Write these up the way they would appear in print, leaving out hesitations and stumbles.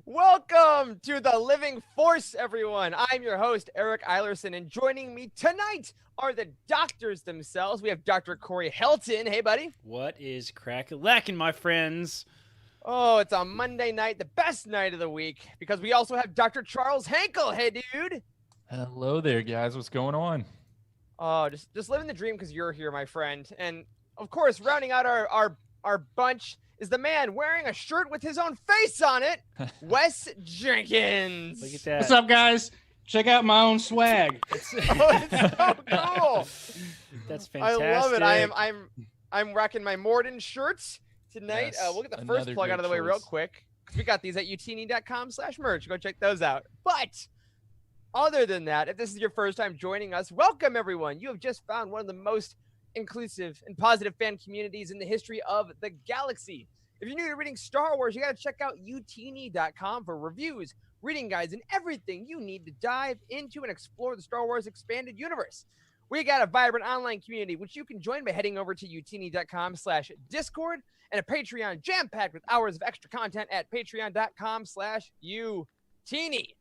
Welcome to the Living Force, everyone. I'm your host, Eric Eilerson, and joining me tonight are the doctors themselves. We have Dr. Corey Helton. Hey, buddy. What is crack-a-lackin', my friends? Oh, it's a Monday night, the best night of the week, because we also have Dr. Charles Hankel. Hey, dude. Hello there, guys. What's going on? Oh, just living the dream because you're here, my friend. And, of course, rounding out our bunch is the man wearing a shirt with his own face on it, Wes Jenkins. Look at that. What's up, guys? Check out my own swag. It's so cool. That's fantastic. I love it. I'm rocking my Morden shirts tonight. Yes, We'll get the first plug out of the way real quick. We got these at utini.com/merch. Go check those out. But other than that, if this is your first time joining us, welcome everyone. You have just found one of the most inclusive and positive fan communities in the history of the galaxy. If you're new to reading Star Wars, you got to check out utini.com for reviews, reading guides, and everything you need to dive into and explore the Star Wars expanded universe. We got a vibrant online community, which you can join by heading over to utini.com/discord and a Patreon jam-packed with hours of extra content at patreon.com/utini.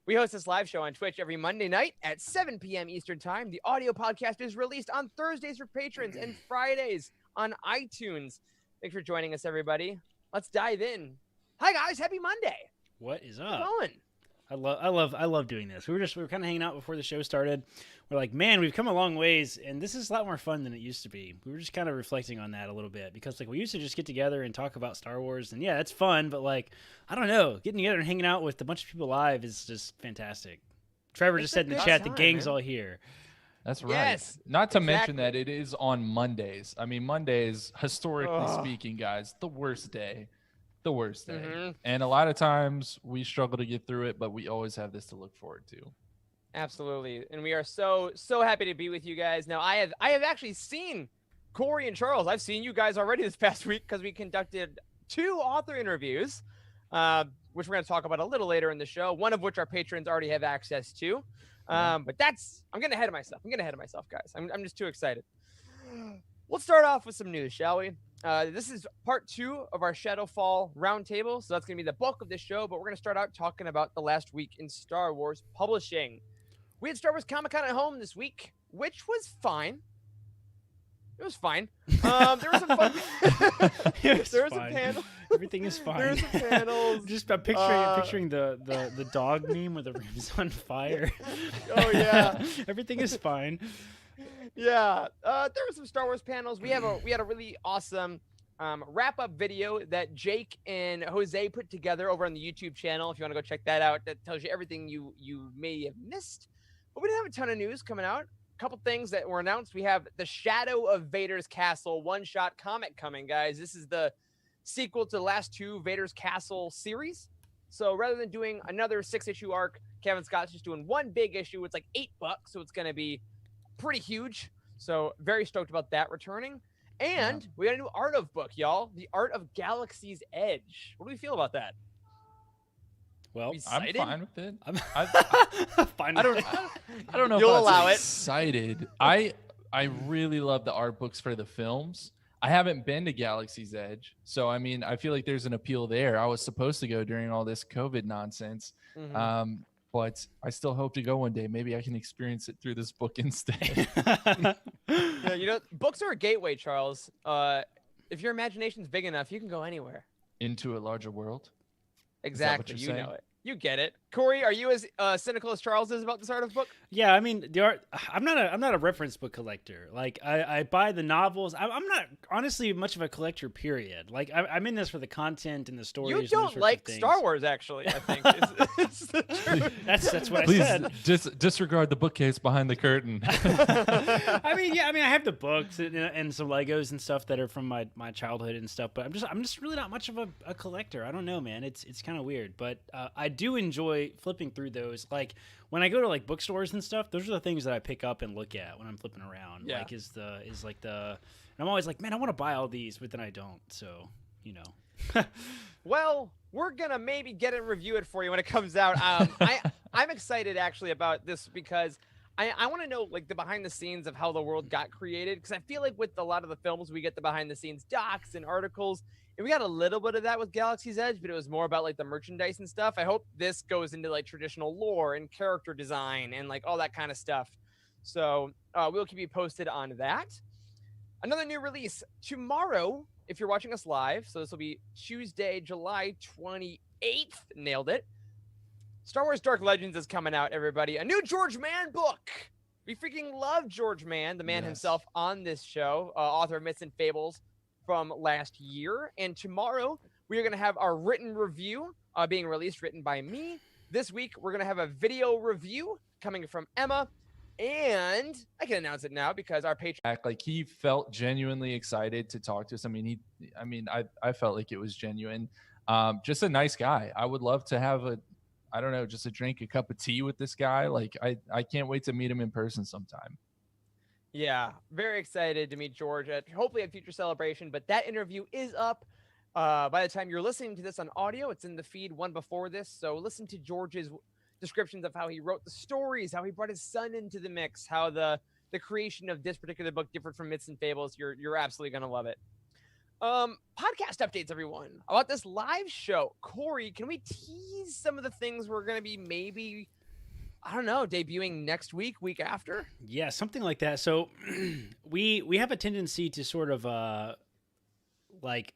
We host this live show on Twitch every Monday night at 7 p.m. Eastern Time. The audio podcast is released on Thursdays for patrons and Fridays on iTunes. Thanks for joining us, everybody. Let's dive in. Hi, guys. Happy Monday. What is How's it up? going? I love doing this. We were kind of hanging out before the show started. We're like, man, we've come a long ways, and this is a lot more fun than it used to be. We were just kind of reflecting on that a little bit because, like, we used to just get together and talk about Star Wars, and yeah, it's fun. But like, I don't know, getting together and hanging out with a bunch of people live is just fantastic. Trevor just said in the chat, the gang's all here. That's right. Yes, Not to exactly. mention that it is on Mondays. I mean, Mondays, historically speaking, guys, the worst day. The worst day. Mhm. And a lot of times we struggle to get through it, but we always have this to look forward to. Absolutely. And we are so happy to be with you guys. Now, I have actually seen Corey and Charles. I've seen you guys already this past week because we conducted 2 author interviews, which we're going to talk about a little later in the show, one of which our patrons already have access to. But I'm getting ahead of myself. Guys. I'm just too excited. We'll start off with some news, shall we? This is part 2 of our Shadowfall Roundtable, so that's going to be the bulk of this show, but we're going to start out talking about the last week in Star Wars publishing. We had Star Wars Comic-Con at home this week, which was fine. It was fine. There was some fun. There was some panels. Everything is fine. There were some panels. Just picturing the dog meme where the room's on fire. Oh, yeah. Everything is fine. Yeah, there were some Star Wars panels. We had a really awesome wrap-up video that Jake and Jose put together over on the YouTube channel. If you want to go check that out, that tells you everything you may have missed. But we didn't have a ton of news coming out. A couple things that were announced. We have the Shadow of Vader's Castle one-shot comic coming, guys. This is the sequel to the last 2 Vader's Castle series. So rather than doing another 6-issue arc, Kevin Scott's just doing one big issue. It's like $8, so it's going to be pretty huge. So very stoked about that returning. And we got a new Art of book, y'all. The Art of Galaxy's Edge. What do we feel about that? Well, I'm fine with it. I'm fine. I don't know You'll if allow I'm it. excited. I really love the art books for the films. I haven't been to Galaxy's Edge, so I mean, I feel like there's an appeal there. I was supposed to go during all this COVID nonsense, but I still hope to go one day. Maybe I can experience it through this book instead. Yeah, books are a gateway, Charles. If your imagination's big enough, you can go anywhere. Into a larger world. Exactly. you're saying? Know it. You get it. Corey, are you as cynical as Charles is about this Art of book? Yeah, I mean, the art. I'm not a reference book collector. Like, I buy the novels. I'm not honestly much of a collector. Period. Like, I'm in this for the content and the stories. You and those don't sorts like of things. Star Wars, actually. I think it's the truth. That's what Please I said. just disregard the bookcase behind the curtain. I mean, I have the books and some Legos and stuff that are from my childhood and stuff. But I'm just really not much of a collector. I don't know, man. It's kind of weird. But I do enjoy flipping through those. Like, when I go to like bookstores and stuff, those are the things that I pick up and look at when I'm flipping around. Yeah. Like, and I'm always like, man, I want to buy all these, but then I don't. So, Well, we're gonna maybe get and review it for you when it comes out. I'm excited actually about this because I want to know like the behind the scenes of how the world got created, because I feel like with a lot of the films we get the behind the scenes docs and articles, and we got a little bit of that with Galaxy's Edge, but it was more about like the merchandise and stuff. I hope this goes into like traditional lore and character design and like all that kind of stuff. So we'll keep you posted on that. Another new release tomorrow, if you're watching us live. So this will be Tuesday, July 28th. Nailed it. Star Wars Dark Legends is coming out, everybody. A new George Mann book. We freaking love George Mann, the man himself on this show, author of Myths and Fables from last year. And tomorrow, we are going to have our written review being released, written by me. This week, we're going to have a video review coming from Emma. And I can announce it now because our Patreon, Like he felt genuinely excited to talk to us. I mean, I felt like it was genuine. Just a nice guy. I would love to have just a drink, a cup of tea with this guy. Like I can't wait to meet him in person sometime. Yeah, very excited to meet George at hopefully a future celebration. But that interview is up. By the time you're listening to this on audio, it's in the feed one before this. So listen to George's descriptions of how he wrote the stories, how he brought his son into the mix, how the creation of this particular book differed from Myths and Fables. You're absolutely gonna love it. Podcast updates, everyone, about this live show. Corey, can we tease some of the things we're gonna be maybe, I don't know, debuting next week after? Yeah, something like that. So we have a tendency to sort of like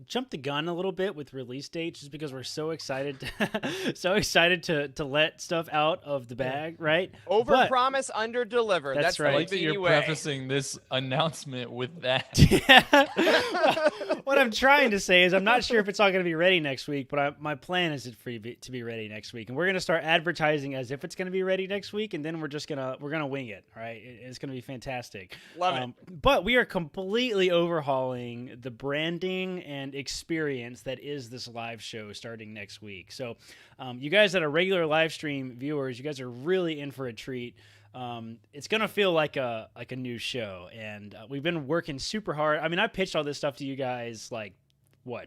jump the gun a little bit with release dates, just because we're so excited to let stuff out of the bag, right? Over promise, under deliver. That's right. I like that you're prefacing this announcement with that. Yeah. What I'm trying to say is I'm not sure if it's all going to be ready next week, but my plan is to be ready next week, and we're going to start advertising as if it's going to be ready next week, and then we're gonna wing it. All right, it's going to be fantastic. Love it. But we are completely overhauling the branding and experience that is this live show starting next week. So you guys that are regular live stream viewers, you guys are really in for a treat. It's gonna feel like a new show, and we've been working super hard. I mean, I pitched all this stuff to you guys like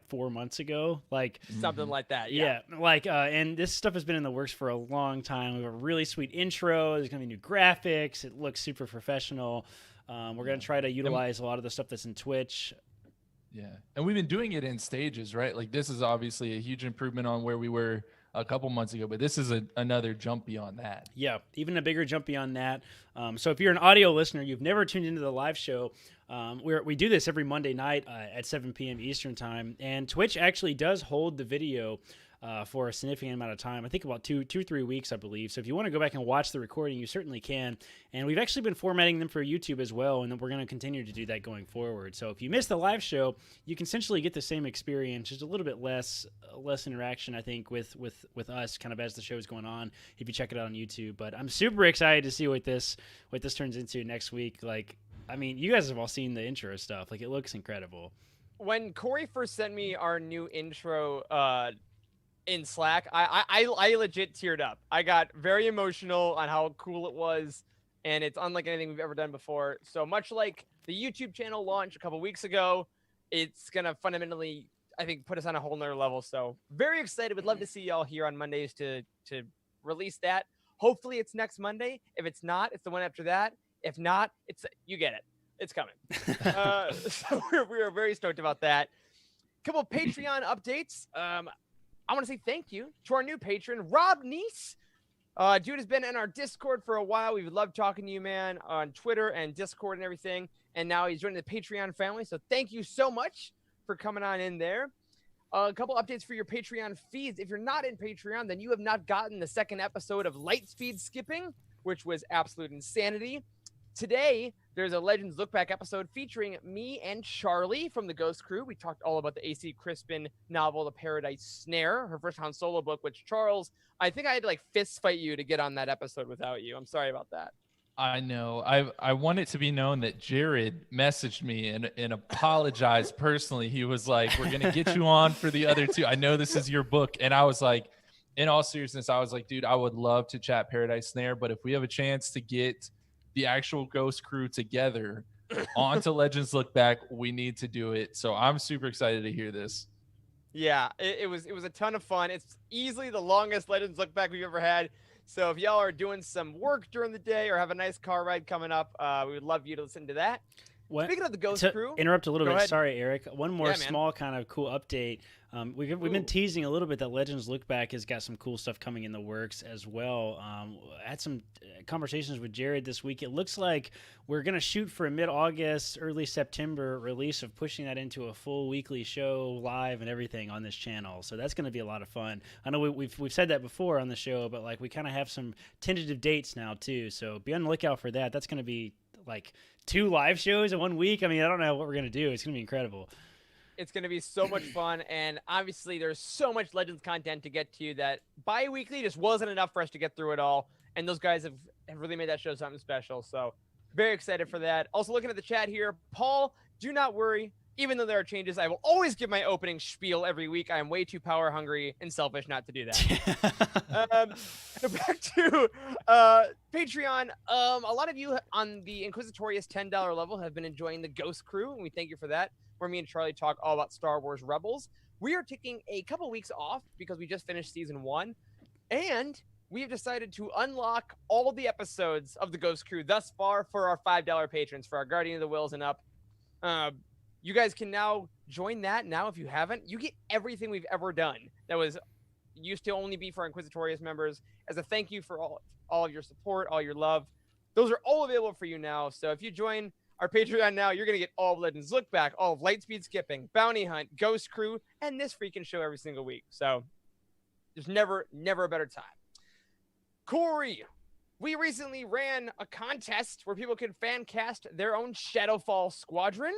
4 months ago, like something like that. And this stuff has been in the works for a long time. We have a really sweet intro. There's gonna be new graphics. It looks super professional. We're gonna try to utilize a lot of the stuff that's in Twitch. Yeah. And we've been doing it in stages, right? Like this is obviously a huge improvement on where we were a couple months ago, but this is another jump beyond that. Yeah, even a bigger jump beyond that. So if you're an audio listener, you've never tuned into the live show, we do this every Monday night at 7 p.m. Eastern time, and Twitch actually does hold the video for a significant amount of time. I think about 2-3 weeks, I believe. So if you want to go back and watch the recording, you certainly can. And we've actually been formatting them for YouTube as well, and we're going to continue to do that going forward. So if you missed the live show, you can essentially get the same experience, just a little bit less interaction, I think, with us kind of as the show's going on, if you check it out on YouTube. But I'm super excited to see what this turns into next week. Like, I mean, you guys have all seen the intro stuff. Like, it looks incredible. When Corey first sent me our new intro in Slack, I legit teared up. I got very emotional on how cool it was, and it's unlike anything we've ever done before. So much like the YouTube channel launch a couple weeks ago, it's gonna fundamentally, I think, put us on a whole nother level. So very excited. Would love to see y'all here on Mondays to release that. Hopefully it's next Monday. If it's not, it's the one after that. If not, you get it. It's coming. So we are very stoked about that. Couple of Patreon updates. I want to say thank you to our new patron, Rob Neese. Dude has been in our Discord for a while. We love talking to you, man, on Twitter and Discord and everything. And now he's joining the Patreon family. So thank you so much for coming on in there. A couple updates for your Patreon feeds. If you're not in Patreon, then you have not gotten the second episode of Lightspeed Skipping, which was absolute insanity. Today, there's a Legends Look Back episode featuring me and Charlie from the Ghost Crew. We talked all about the A.C. Crispin novel, The Paradise Snare, her first Han Solo book, which Charles, I think I had to like fist fight you to get on that episode without you. I'm sorry about that. I know. I want it to be known that Jared messaged me and apologized personally. He was like, we're going to get you on for the other two. I know this is your book. And I was like, in all seriousness, I was like, dude, I would love to chat Paradise Snare, but if we have a chance to get the actual Ghost Crew together onto Legends Look Back, we need to do it. So I'm super excited to hear this. Yeah, it was a ton of fun. It's easily the longest Legends Look Back we've ever had. So if y'all are doing some work during the day or have a nice car ride coming up, we would love you to listen to that. Speaking of the Ghost to Crew, interrupt a little go bit. ahead. Sorry, Eric. One more Yeah, man. small kind of cool update. We've been teasing a little bit that Legends Look Back has got some cool stuff coming in the works as well. I had some conversations with Jared this week. It looks like we're going to shoot for a mid-August, early September release of pushing that into a full weekly show live and everything on this channel. So that's going to be a lot of fun. I know we've said that before on the show, but like we kind of have some tentative dates now too. So be on the lookout for that. That's going to be like 2 live shows in 1 week. I mean, I don't know what we're going to do. It's going to be incredible. It's going to be so much fun, and obviously there's so much Legends content to get to that bi-weekly just wasn't enough for us to get through it all, and those guys have really made that show something special, so very excited for that. Also looking at the chat here, Paul, do not worry. Even though there are changes, I will always give my opening spiel every week. I am way too power hungry and selfish not to do that. Back to Patreon. A lot of you on the Inquisitorious $10 level have been enjoying the Ghost Crew, and we thank you for that, where me and Charlie talk all about Star Wars Rebels. We are taking a couple weeks off because we just finished season 1, and we have decided to unlock all the episodes of the Ghost Crew thus far for our $5 patrons, for our Guardian of the Wills and up. You guys can now join that now if you haven't. You get everything we've ever done that was used to only be for Inquisitorious members as a thank you for all of your support, all your love. Those are all available for you now. So if you join our Patreon now, you're going to get all of Legends Look Back, all of Lightspeed Skipping, Bounty Hunt, Ghost Crew, and this freaking show every single week. So there's never a better time. Corey, we recently ran a contest where people could fan cast their own Shadowfall squadron.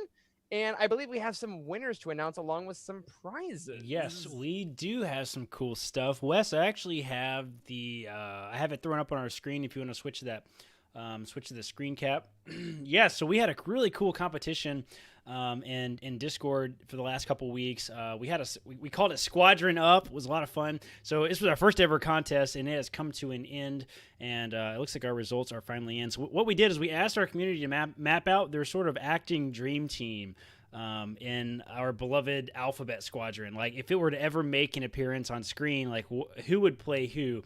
And I believe we have some winners to announce along with some prizes. Yes, we do have some cool stuff. Wes, I actually have I have it thrown up on our screen if you want to switch to that. Switch to the screen cap. Yeah, so we had a really cool competition in Discord for the last couple weeks. We called it Squadron Up. It was a lot of fun. So this was our first ever contest, and it has come to an end. And it looks like our results are finally in. So what we did is we asked our community to map out their sort of acting dream team in our beloved Alphabet Squadron. Like if it were to ever make an appearance on screen, like who would play who?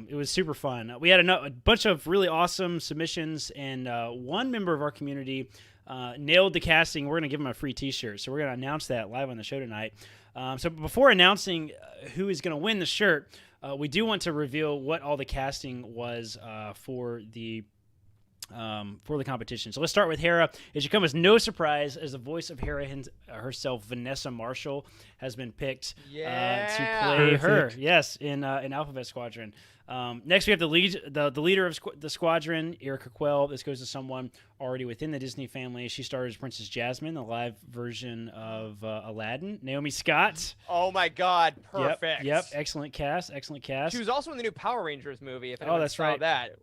It was super fun. We had a bunch of really awesome submissions, and one member of our community nailed the casting. We're going to give him a free t-shirt. So we're going to announce that live on the show tonight. So before announcing who is going to win the shirt, we do want to reveal what all the casting was for the competition. So let's start with Hera. It should come as no surprise as the voice of Hera herself, Vanessa Marshall, has been picked to play her. Yes, in Alphabet Squadron. Next, we have the leader of the squadron, Erica Quell. This goes to someone already within the Disney family. She stars as Princess Jasmine, the live version of Aladdin. Naomi Scott. Oh my God, perfect. Yep, excellent cast. She was also in the new Power Rangers movie. If anyone that's saw right. that.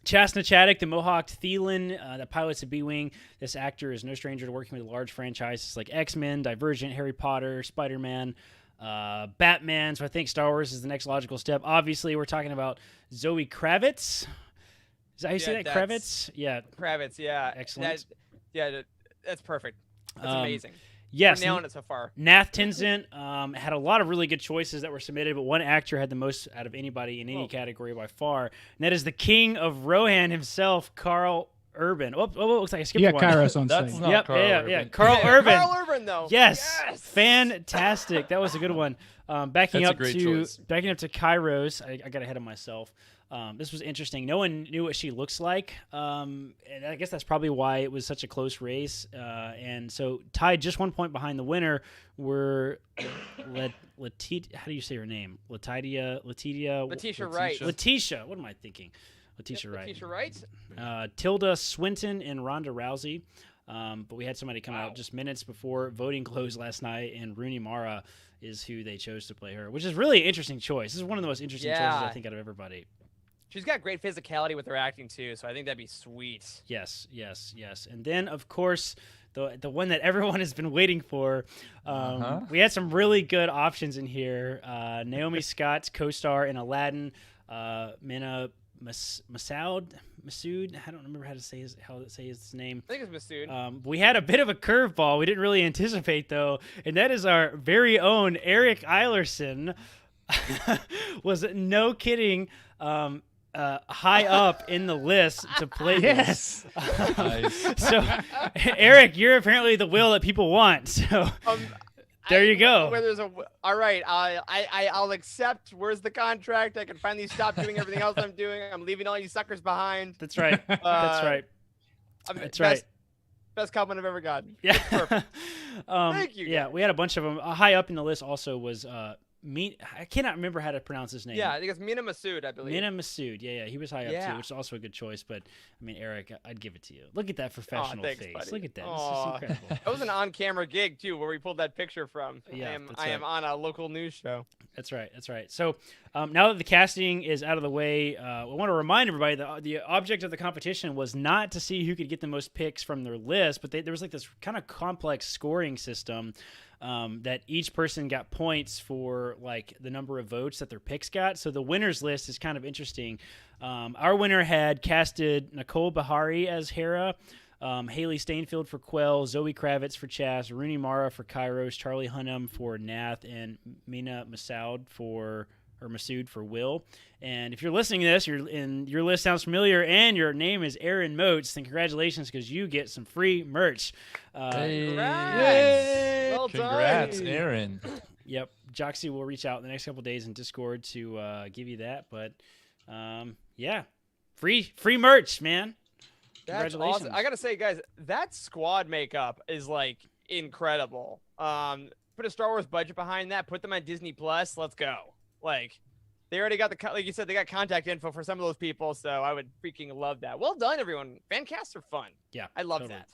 Chasna Chaddock, the Mohawked Thielen, that pilots a B-Wing. This actor is no stranger to working with large franchises like X-Men, Divergent, Harry Potter, Spider-Man, Batman. So I think Star Wars is the next logical step. Obviously, we're talking about Zoe Kravitz. Is that how you say that? Kravitz? Yeah. Kravitz, yeah. Excellent. That's perfect. That's amazing. Yes. We're nailing it so far. Nath Tenzin had a lot of really good choices that were submitted, but one actor had the most out of anybody in any category by far, and that is the king of Rohan himself, Carl Urban. Oh, looks like I skipped one. You got Kairos on That's stage. not Carl Urban. Yeah. Carl Urban. Carl Urban, though. Yes. Fantastic. That was a good one. Backing That's up a great to choice. Kairos, I got ahead of myself. This was interesting. No one knew what she looks like, and I guess that's probably why it was such a close race. And so tied just 1 point behind the winner were Letitia. How do you say her name? Letitia Wright. Letitia. What am I thinking? Letitia Wright. Letitia Wright. Tilda Swinton and Ronda Rousey. But we had somebody come out just minutes before voting closed last night, and Rooney Mara is who they chose to play her, which is really an interesting choice. This is one of the most interesting choices, I think, out of everybody. She's got great physicality with her acting, too, so I think that'd be sweet. Yes. And then, of course, the one that everyone has been waiting for. We had some really good options in here. Naomi Scott's co-star in Aladdin, Mena Masood. I don't remember how to say his name. I think it's Masood. We had a bit of a curveball we didn't really anticipate, though, and that is our very own Eric Eilerson. Was no kidding high up in the list to play Yes. this. Nice. So, Eric, you're apparently the will that people want. So there you go. Where there's all right, I'll accept. Where's the contract? I can finally stop doing everything else I'm doing. I'm leaving all you suckers behind. That's right. That's right. That's right. Best compliment I've ever gotten. Yeah. Thank you. Yeah, we had a bunch of them. High up in the list also was I cannot remember how to pronounce his name. Yeah, I think it's Mina Masood, I believe. Mina Masood. Yeah, he was high up Yeah. too, which is also a good choice. But I mean, Eric, I'd give it to you. Look at that professional thanks, face. buddy. Look at that. Aw. This is incredible. That was an on-camera gig too, where we pulled that picture from. Yeah, I am on a local news show. That's right. That's right. So now that the casting is out of the way, I want to remind everybody that the object of the competition was not to see who could get the most picks from their list, but there was like this kind of complex scoring system that each person got points for like the number of votes that their picks got. So the winners list is kind of interesting. Our winner had casted Nicole Bahari as Hera, Haley Stainfield for Quell, Zoe Kravitz for Chas, Rooney Mara for Kairos, Charlie Hunnam for Nath, and Mina Masood for Will. And if you're listening to this, your list sounds familiar, and your name is Aaron Moats, then congratulations because you get some free merch. Hey. Well Congrats, done. Aaron. Yep, Joxy will reach out in the next couple of days in Discord to give you that. But yeah, free merch, man. That's Congratulations. awesome. I gotta say, guys, that squad makeup is like incredible. Put a Star Wars budget behind that. Put them on Disney Plus. Let's go. Like, they already got like you said, they got contact info for some of those people. So I would freaking love that. Well done, everyone. Fan casts are fun. Yeah, I love totally. that.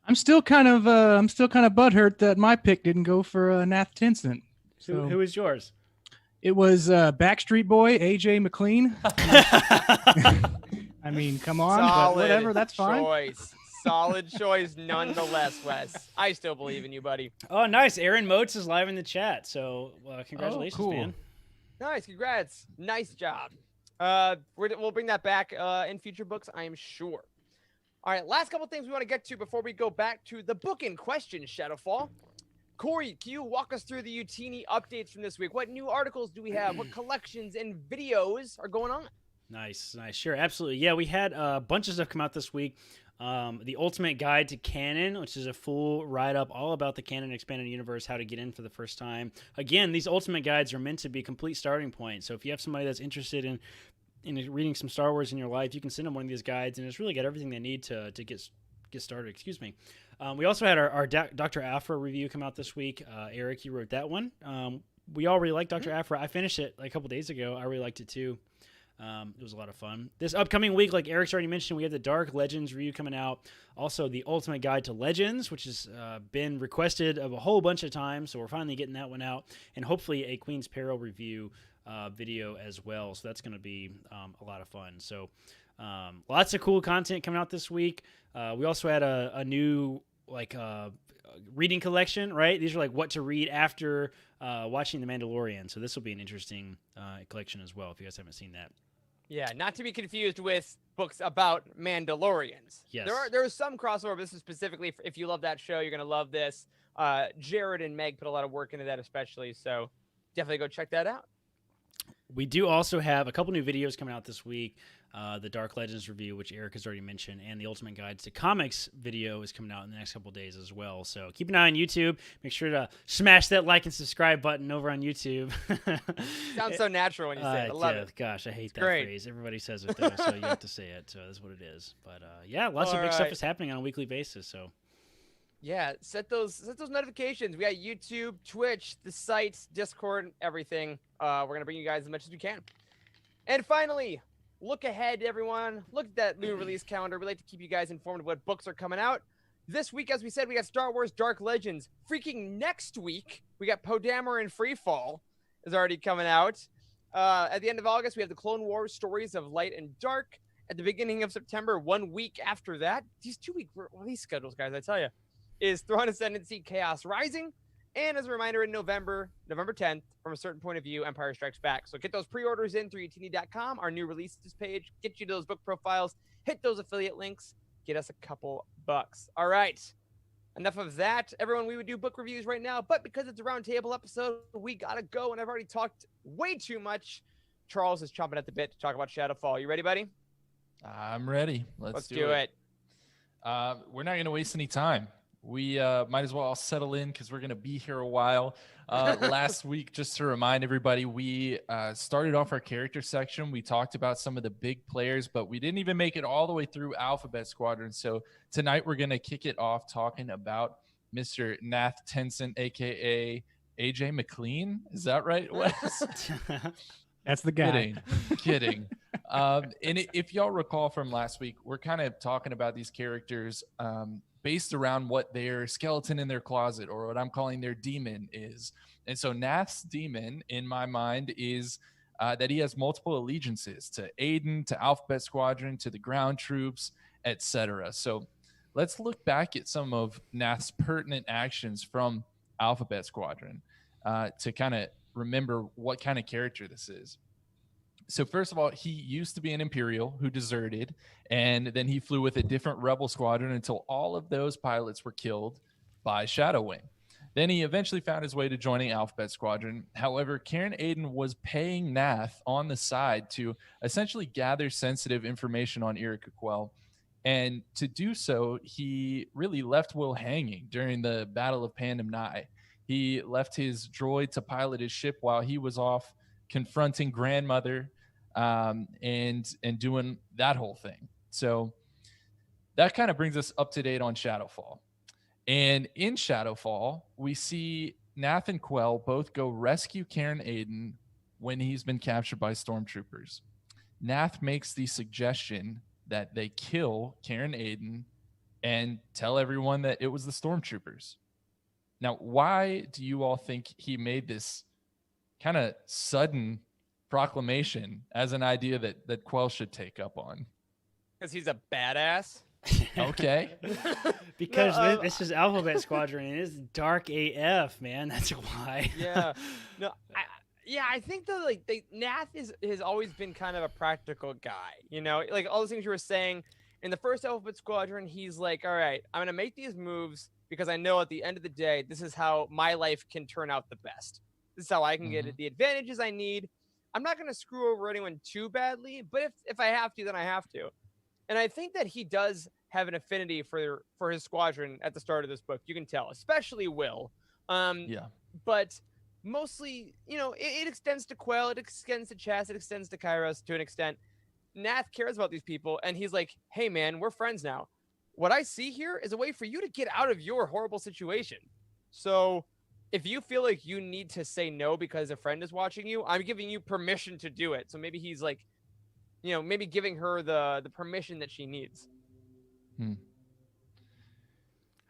I'm still kind of butthurt that my pick didn't go for Nath Tensent. So Who is yours? it was Backstreet Boy AJ McLean. I mean, come on, but whatever, that's fine. Choice. Solid choice, nonetheless, Wes. I still believe in you, buddy. Oh, nice. Aaron Moats is live in the chat. So congratulations, cool. man. Nice, congrats. Nice job. We'll bring that back in future books, I am sure. All right, last couple things we want to get to before we go back to the book in question, Shadowfall. Corey, can you walk us through the Utini updates from this week? What new articles do we have? What collections and videos are going on? Nice. Sure, absolutely. Yeah, we had a bunch of stuff come out this week. The Ultimate Guide to Canon, which is a full write-up all about the Canon Expanded Universe, how to get in for the first time. Again, these Ultimate Guides are meant to be complete starting points. So if you have somebody that's interested in reading some Star Wars in your life, you can send them one of these guides, and it's really got everything they need to get started. Excuse me. We also had our Dr. Aphra review come out this week. Eric, you wrote that one. We all really liked Dr. Aphra. I finished it like a couple days ago. I really liked it too. It was a lot of fun. This upcoming week, like Eric's already mentioned, we have the Dark Legends review coming out. Also, the Ultimate Guide to Legends, which has been requested of a whole bunch of times, so we're finally getting that one out. And hopefully a Queen's Peril review video as well. So that's going to be a lot of fun. So lots of cool content coming out this week. We also had a new reading collection, right? These are like what to read after watching The Mandalorian. So this will be an interesting collection as well if you guys haven't seen that. Yeah, not to be confused with books about Mandalorians. Yes. There is some crossover. This is specifically if you love that show, you're gonna love this. Jared and Meg put a lot of work into that, especially. So definitely go check that out. We do also have a couple new videos coming out this week. The Dark Legends review, which Eric has already mentioned, and the Ultimate Guides to Comics video is coming out in the next couple of days as well. So keep an eye on YouTube. Make sure to smash that like and subscribe button over on YouTube. Sounds so natural when you say it. I love it. Gosh, I hate that great. phrase. Everybody says it though, so you have to say it. So that's what it is. But yeah, lots of big stuff is happening on a weekly basis. So yeah, set those notifications. We got YouTube, Twitch, the sites, Discord, everything. We're gonna bring you guys as much as we can. And finally, look ahead, everyone. Look at that new release calendar. We like to keep you guys informed of what books are coming out. This week, as we said, we got Star Wars Dark Legends. Freaking next week, we got Podameron and Freefall is already coming out. At the end of August, we have the Clone Wars Stories of Light and Dark. At the beginning of September, 1 week after that, these 2-week release schedules, guys, I tell you, is Throne Ascendancy Chaos Rising. And as a reminder, in November 10th, from a certain point of view, Empire Strikes Back. So get those pre-orders in through utini.com, our new releases page. Get you those book profiles. Hit those affiliate links. Get us a couple bucks. All right. Enough of that. Everyone, we would do book reviews right now, but because it's a roundtable episode, we got to go. And I've already talked way too much Charles is chomping at the bit to talk about Shadowfall. You ready, buddy? I'm ready. Let's do it. We're not going to waste any time. We might as well all settle in because we're going to be here a while. Last week, just to remind everybody, we started off our character section. We talked about some of the big players, but we didn't even make it all the way through Alphabet Squadron. So tonight we're going to kick it off talking about Mr. Nath Tenzin, a.k.a. AJ McLean. Is that right, Wes? That's the guy. Kidding. If y'all recall from last week, we're kind of talking about these characters based around what their skeleton in their closet, or what I'm calling their demon, is. And so Nath's demon, in my mind, is that he has multiple allegiances to Aiden, to Alphabet Squadron, to the ground troops, etc. So let's look back at some of Nath's pertinent actions from Alphabet Squadron to kind of remember what kind of character this is. So first of all, he used to be an Imperial who deserted, and then he flew with a different Rebel squadron until all of those pilots were killed by Shadow Wing. Then he eventually found his way to joining Alphabet Squadron. However, Karen Aiden was paying Nath on the side to essentially gather sensitive information on Irika Quell. And to do so, he really left Will hanging during the Battle of Pandem Nye. He left his droid to pilot his ship while he was off confronting Grandmother and doing that whole thing. So that kind of brings us up to date on Shadowfall. And in Shadowfall, we see Nath and Quell both go rescue Karen Aiden when he's been captured by stormtroopers. Nath makes the suggestion that they kill Karen Aiden and tell everyone that it was the stormtroopers. Now, why do you all think he made this kind of sudden proclamation as an idea that Quell should take up on? Because he's a badass. Okay. Because this is Alphabet Squadron and it's dark AF, man. That's why. Yeah. No, I think though, Nath has always been kind of a practical guy. You know, like all those things you were saying in the first Alphabet Squadron, he's like, all right, I'm gonna make these moves because I know at the end of the day, this is how my life can turn out the best. This is how I can get the advantages I need. I'm not gonna screw over anyone too badly, but if I have to, then I have to. And I think that he does have an affinity for his squadron at the start of this book. You can tell, especially Will. But mostly, you know, it extends to Quell, it extends to Chas, it extends to Kairos to an extent. Nath cares about these people, and he's like, hey, man, we're friends now. What I see here is a way for you to get out of your horrible situation. So if you feel like you need to say no because a friend is watching you, I'm giving you permission to do it. So maybe he's like, you know, maybe giving her the permission that she needs.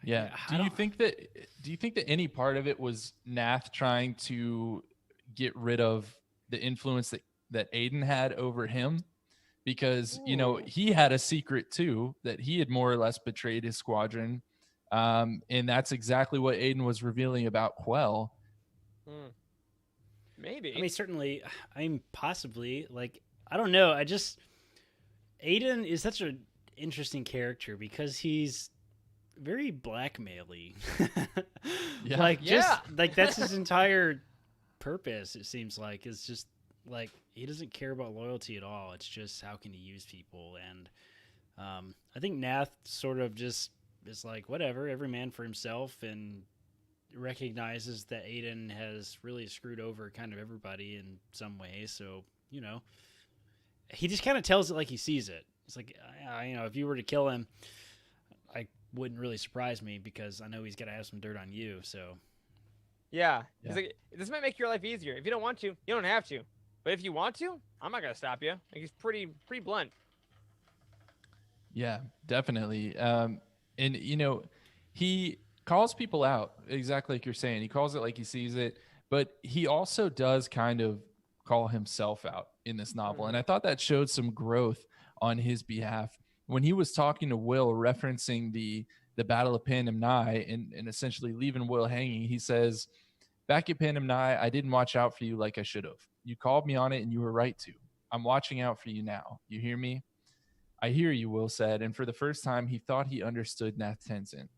Yeah. Do you think that any part of it was Nath trying to get rid of the influence that Aiden had over him? Because, you know, he had a secret too, that he had more or less betrayed his squadron. And that's exactly what Aiden was revealing about Quell. Maybe. I mean, certainly, possibly, like, I don't know. Aiden is such an interesting character because he's very blackmaily. Like that's his entire purpose. It seems like it's just like he doesn't care about loyalty at all. It's just how can he use people, and I think Nath sort of just is like whatever, every man for himself, and recognizes that Aiden has really screwed over kind of everybody in some way. So you know, he just kind of tells it like he sees it. It's like you know, if you were to kill him, I wouldn't really surprise me because I know he's got to have some dirt on you. So yeah. He's like, this might make your life easier. If you don't want to, you don't have to. But if you want to, I'm not gonna stop you. Like, he's pretty blunt. Yeah, definitely. And you know, he calls people out exactly like you're saying. He calls it like he sees it, but he also does kind of call himself out in this novel. And I thought that showed some growth on his behalf when he was talking to Will, referencing the Battle of Pandem Nye and essentially leaving Will hanging. He says, back at Pandem Nye, I didn't watch out for you like I should have. You called me on it and you were right to. I'm watching out for you now. You hear me? I hear you, Will said. And for the first time, he thought he understood Nath Tenzin.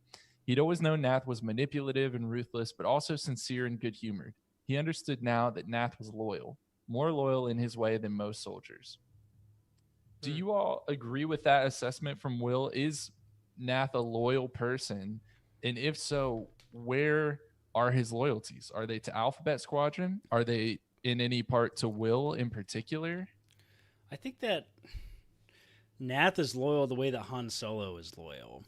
He'd always known Nath was manipulative and ruthless, but also sincere and good-humored. He understood now that Nath was loyal. more loyal in his way than most soldiers. Do Hmm. you all agree with that assessment from Will? Is Nath a loyal person? And if so, where are his loyalties? Are they to Alphabet Squadron? Are they in any part to Will in particular? I think that Nath is loyal the way that Han Solo is loyal,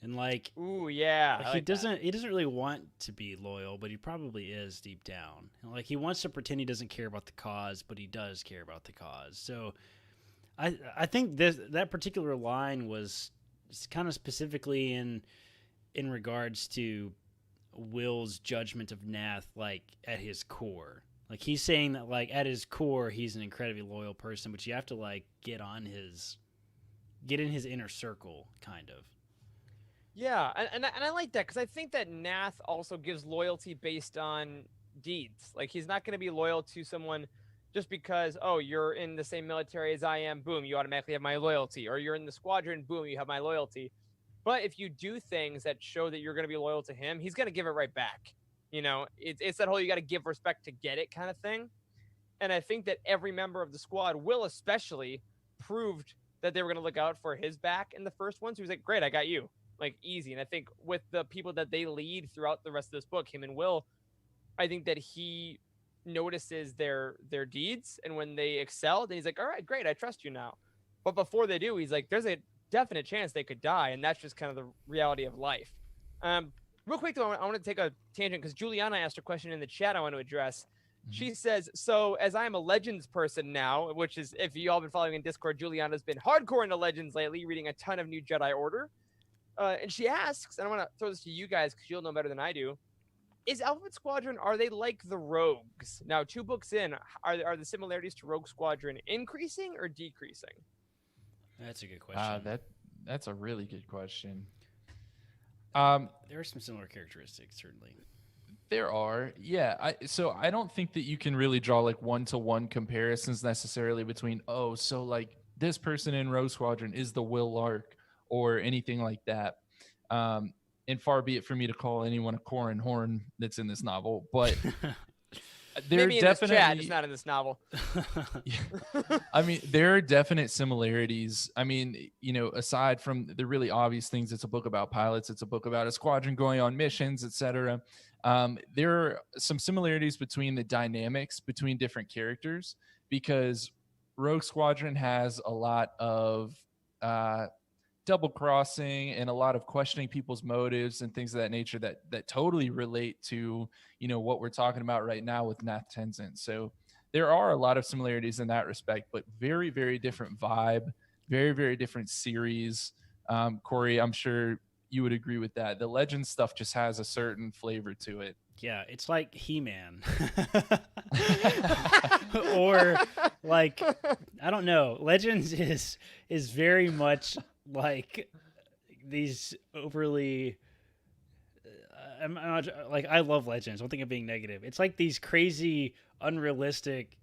and like Ooh, yeah. Like I he like that. doesn't really want to be loyal, but he probably is deep down. And like he wants to pretend he doesn't care about the cause, but he does care about the cause. So I think that particular line was kind of specifically in regards to Will's judgment of Nath, like at his core. Like he's saying that like at his core he's an incredibly loyal person, but you have to like get in his inner circle, kind of. Yeah, and I like that because I think that Nath also gives loyalty based on deeds. Like he's not going to be loyal to someone just because, oh, you're in the same military as I am, boom, you automatically have my loyalty, or you're in the squadron, boom, you have my loyalty. But if you do things that show that you're going to be loyal to him, he's going to give it right back. You know, it's that whole you got to give respect to get it kind of thing. And I think that every member of the squad, Will especially, proved that they were going to look out for his back in the first one. So he was like, great, I got you. Like easy. And I think with the people that they lead throughout the rest of this book, him and Will, I think that he notices their deeds, and when they excel, then he's like, all right, great, I trust you now. But before they do, he's like, there's a definite chance they could die, and that's just kind of the reality of life. Real quick though, I want to take a tangent because Juliana asked a question in the chat I want to address. She says, so as I'm a Legends person now, which is, if you all been following in Discord, Juliana's been hardcore into Legends lately, reading a ton of new Jedi Order. And she asks, and I want to throw this to you guys because you'll know better than I do, is Alphabet Squadron, are they like the Rogues? Now, 2 books in, are the similarities to Rogue Squadron increasing or decreasing? That's a good question. That's a really good question. There are some similar characteristics, certainly. There are, yeah. So I don't think that you can really draw like one-to-one comparisons necessarily between, oh, so like this person in Rogue Squadron is the Will Lark or anything like that. And far be it for me to call anyone a Corin Horn that's in this novel, but there Maybe in definitely this chat, it's not in this novel. I mean, there are definite similarities. I mean, you know, aside from the really obvious things, it's a book about pilots, it's a book about a squadron going on missions, etc. There are some similarities between the dynamics between different characters, because Rogue Squadron has a lot of double crossing and a lot of questioning people's motives and things of that nature that totally relate to, you know, what we're talking about right now with Nath Tenzin. So there are a lot of similarities in that respect, but very, very different vibe, very, very different series. Corey, I'm sure you would agree with that. The Legend stuff just has a certain flavor to it. Yeah, it's like He-Man. Or like, I don't know. Legends is very much like these overly I'm not, like, I love Legends. Don't think of being negative. It's like these crazy, unrealistic,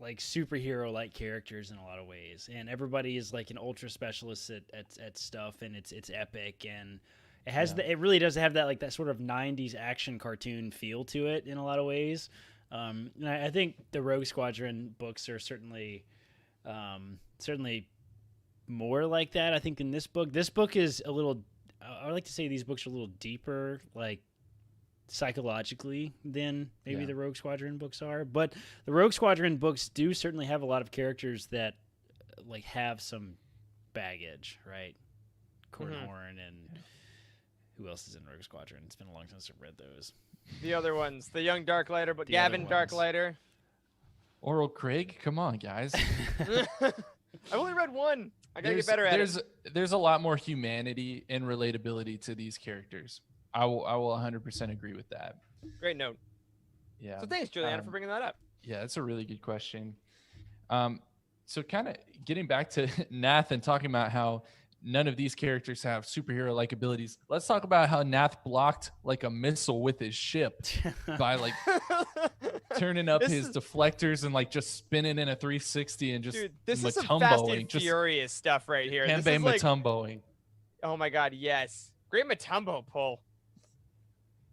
like superhero like characters in a lot of ways, and everybody is like an ultra specialist at stuff, and it's epic, and it has it really does have that like that sort of 90s action cartoon feel to it in a lot of ways. And I think the Rogue Squadron books are certainly more like that. I think in this book is a little, I would like to say these books are a little deeper, like psychologically, than maybe the Rogue Squadron books are. But the Rogue Squadron books do certainly have a lot of characters that like have some baggage, right? Corin Horn and who else is in Rogue Squadron? It's been a long time since I've read those. The other ones, the young Darklighter, but Gavin Darklighter. Oral Craig, come on, guys. I've only read one. I gotta get better at it. There's a lot more humanity and relatability to these characters. I will 100% agree with that. Great note. Yeah. So thanks, Juliana, for bringing that up. Yeah, that's a really good question. So kind of getting back to Nath and talking about how none of these characters have superhero-like abilities. Let's talk about how Nath blocked like a missile with his ship by like turning up his deflectors and like just spinning in a 360 and just this is some Fast and Furious stuff right here. This is like, Matumboing. Oh my God, yes. Great Matumbo pull.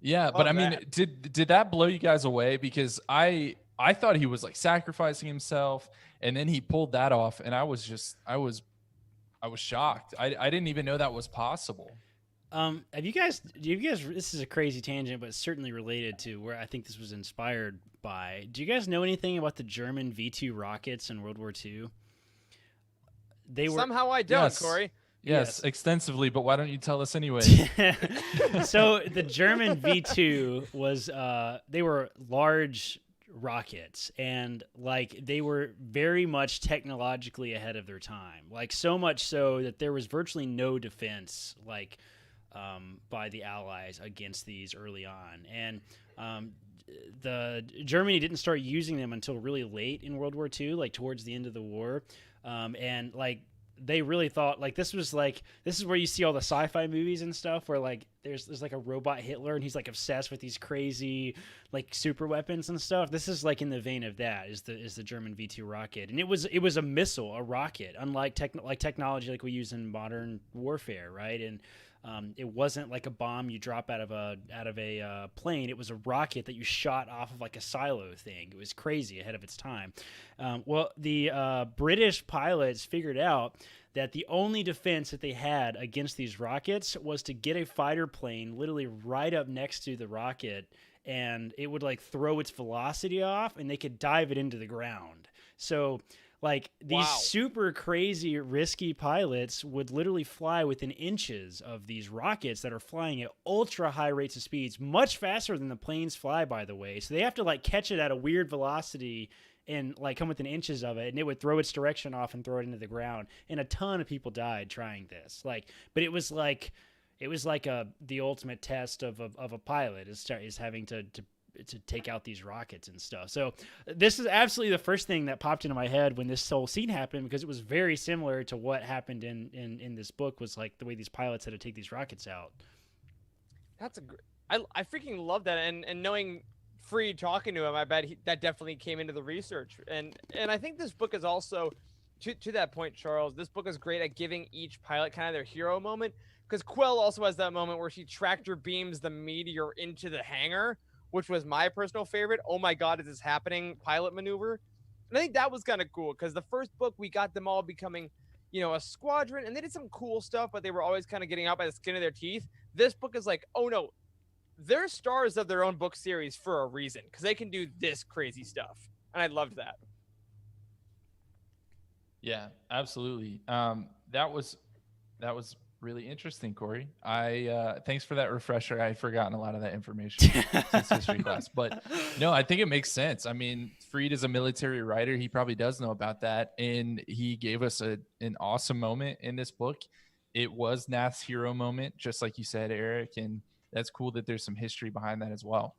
Yeah, but I mean, did that blow you guys away? Because I I thought he was like sacrificing himself, and then he pulled that off, and I was shocked. I didn't even know that was possible. Have you guys? Do you guys? This is a crazy tangent, but certainly related to where I think this was inspired by. Do you guys know anything about the German V2 rockets in World War II? They were Somehow I don't, Yes. Corey. Yes, extensively, but why don't you tell us anyway? So the German V2 was they were large rockets, and like they were very much technologically ahead of their time, like so much so that there was virtually no defense like by the Allies against these early on. And the Germany didn't start using them until really late in World War II, like towards the end of the war. And like they really thought like this is where you see all the sci-fi movies and stuff where like there's like a robot Hitler and he's like obsessed with these crazy like super weapons and stuff. This is like in the vein of that is the German V2 rocket, and it was a missile, a rocket, unlike technology like we use in modern warfare, right? And it wasn't like a bomb you drop out of a plane. It was a rocket that you shot off of like a silo thing. It was crazy, ahead of its time. Well, the British pilots figured out that the only defense that they had against these rockets was to get a fighter plane literally right up next to the rocket, and it would like throw its velocity off, and they could dive it into the ground. So like these super crazy risky pilots would literally fly within inches of these rockets that are flying at ultra high rates of speeds, much faster than the planes fly, by the way. So they have to like catch it at a weird velocity and like come within inches of it, and it would throw its direction off and throw it into the ground. And a ton of people died trying this. Like, but it was like the ultimate test of a pilot is having to take out these rockets and stuff. So this is absolutely the first thing that popped into my head when this whole scene happened, because it was very similar to what happened in this book, was like the way these pilots had to take these rockets out. That's I freaking love that. And knowing Free talking to him, I bet that definitely came into the research. And I think this book is also, to that point, Charles, this book is great at giving each pilot kind of their hero moment, because Quill also has that moment where she tractor beams the meteor into the hangar, which was my personal favorite. Oh my God, is this happening? Pilot maneuver. And I think that was kind of cool, because the first book, we got them all becoming, a squadron, and they did some cool stuff, but they were always kind of getting out by the skin of their teeth. This book is like, oh no, they're stars of their own book series for a reason, because they can do this crazy stuff. And I loved that. Yeah, absolutely. That was really interesting, Corey. Thanks for that refresher. I had forgotten a lot of that information since history class, but no, I think it makes sense. I mean, Freed is a military writer. He probably does know about that, and he gave us an awesome moment in this book. It was Nath's hero moment, just like you said, Eric, and that's cool that there's some history behind that as well.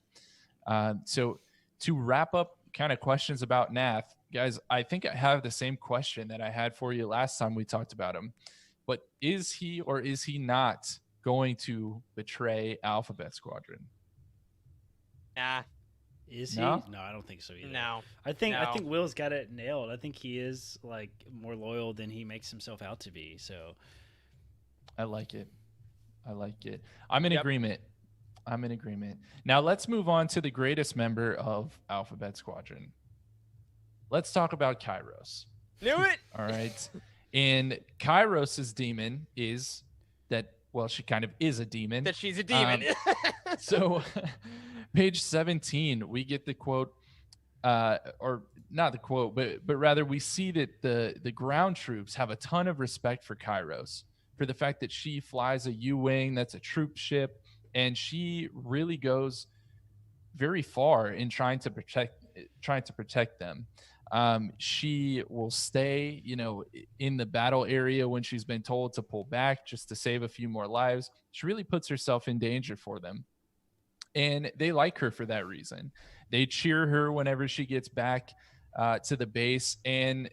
So to wrap up kind of questions about Nath, guys, I think I have the same question that I had for you last time we talked about him. But is he or is he not going to betray Alphabet Squadron? Nah. Is he? No? No, I don't think so either. No. I think Will's got it nailed. I think he is like more loyal than he makes himself out to be. So I like it. I'm in agreement. Now let's move on to the greatest member of Alphabet Squadron. Let's talk about Kairos. Knew it. All right. And Kairos's demon is that, well, she kind of is a demon. That she's a demon. So page 17, we get the quote, or not the quote, but rather we see that the ground troops have a ton of respect for Kairos, for the fact that she flies a U-wing, that's a troop ship, and she really goes very far in trying to protect them. She will stay, in the battle area when she's been told to pull back just to save a few more lives. She really puts herself in danger for them. And they like her for that reason. They cheer her whenever she gets back to the base, and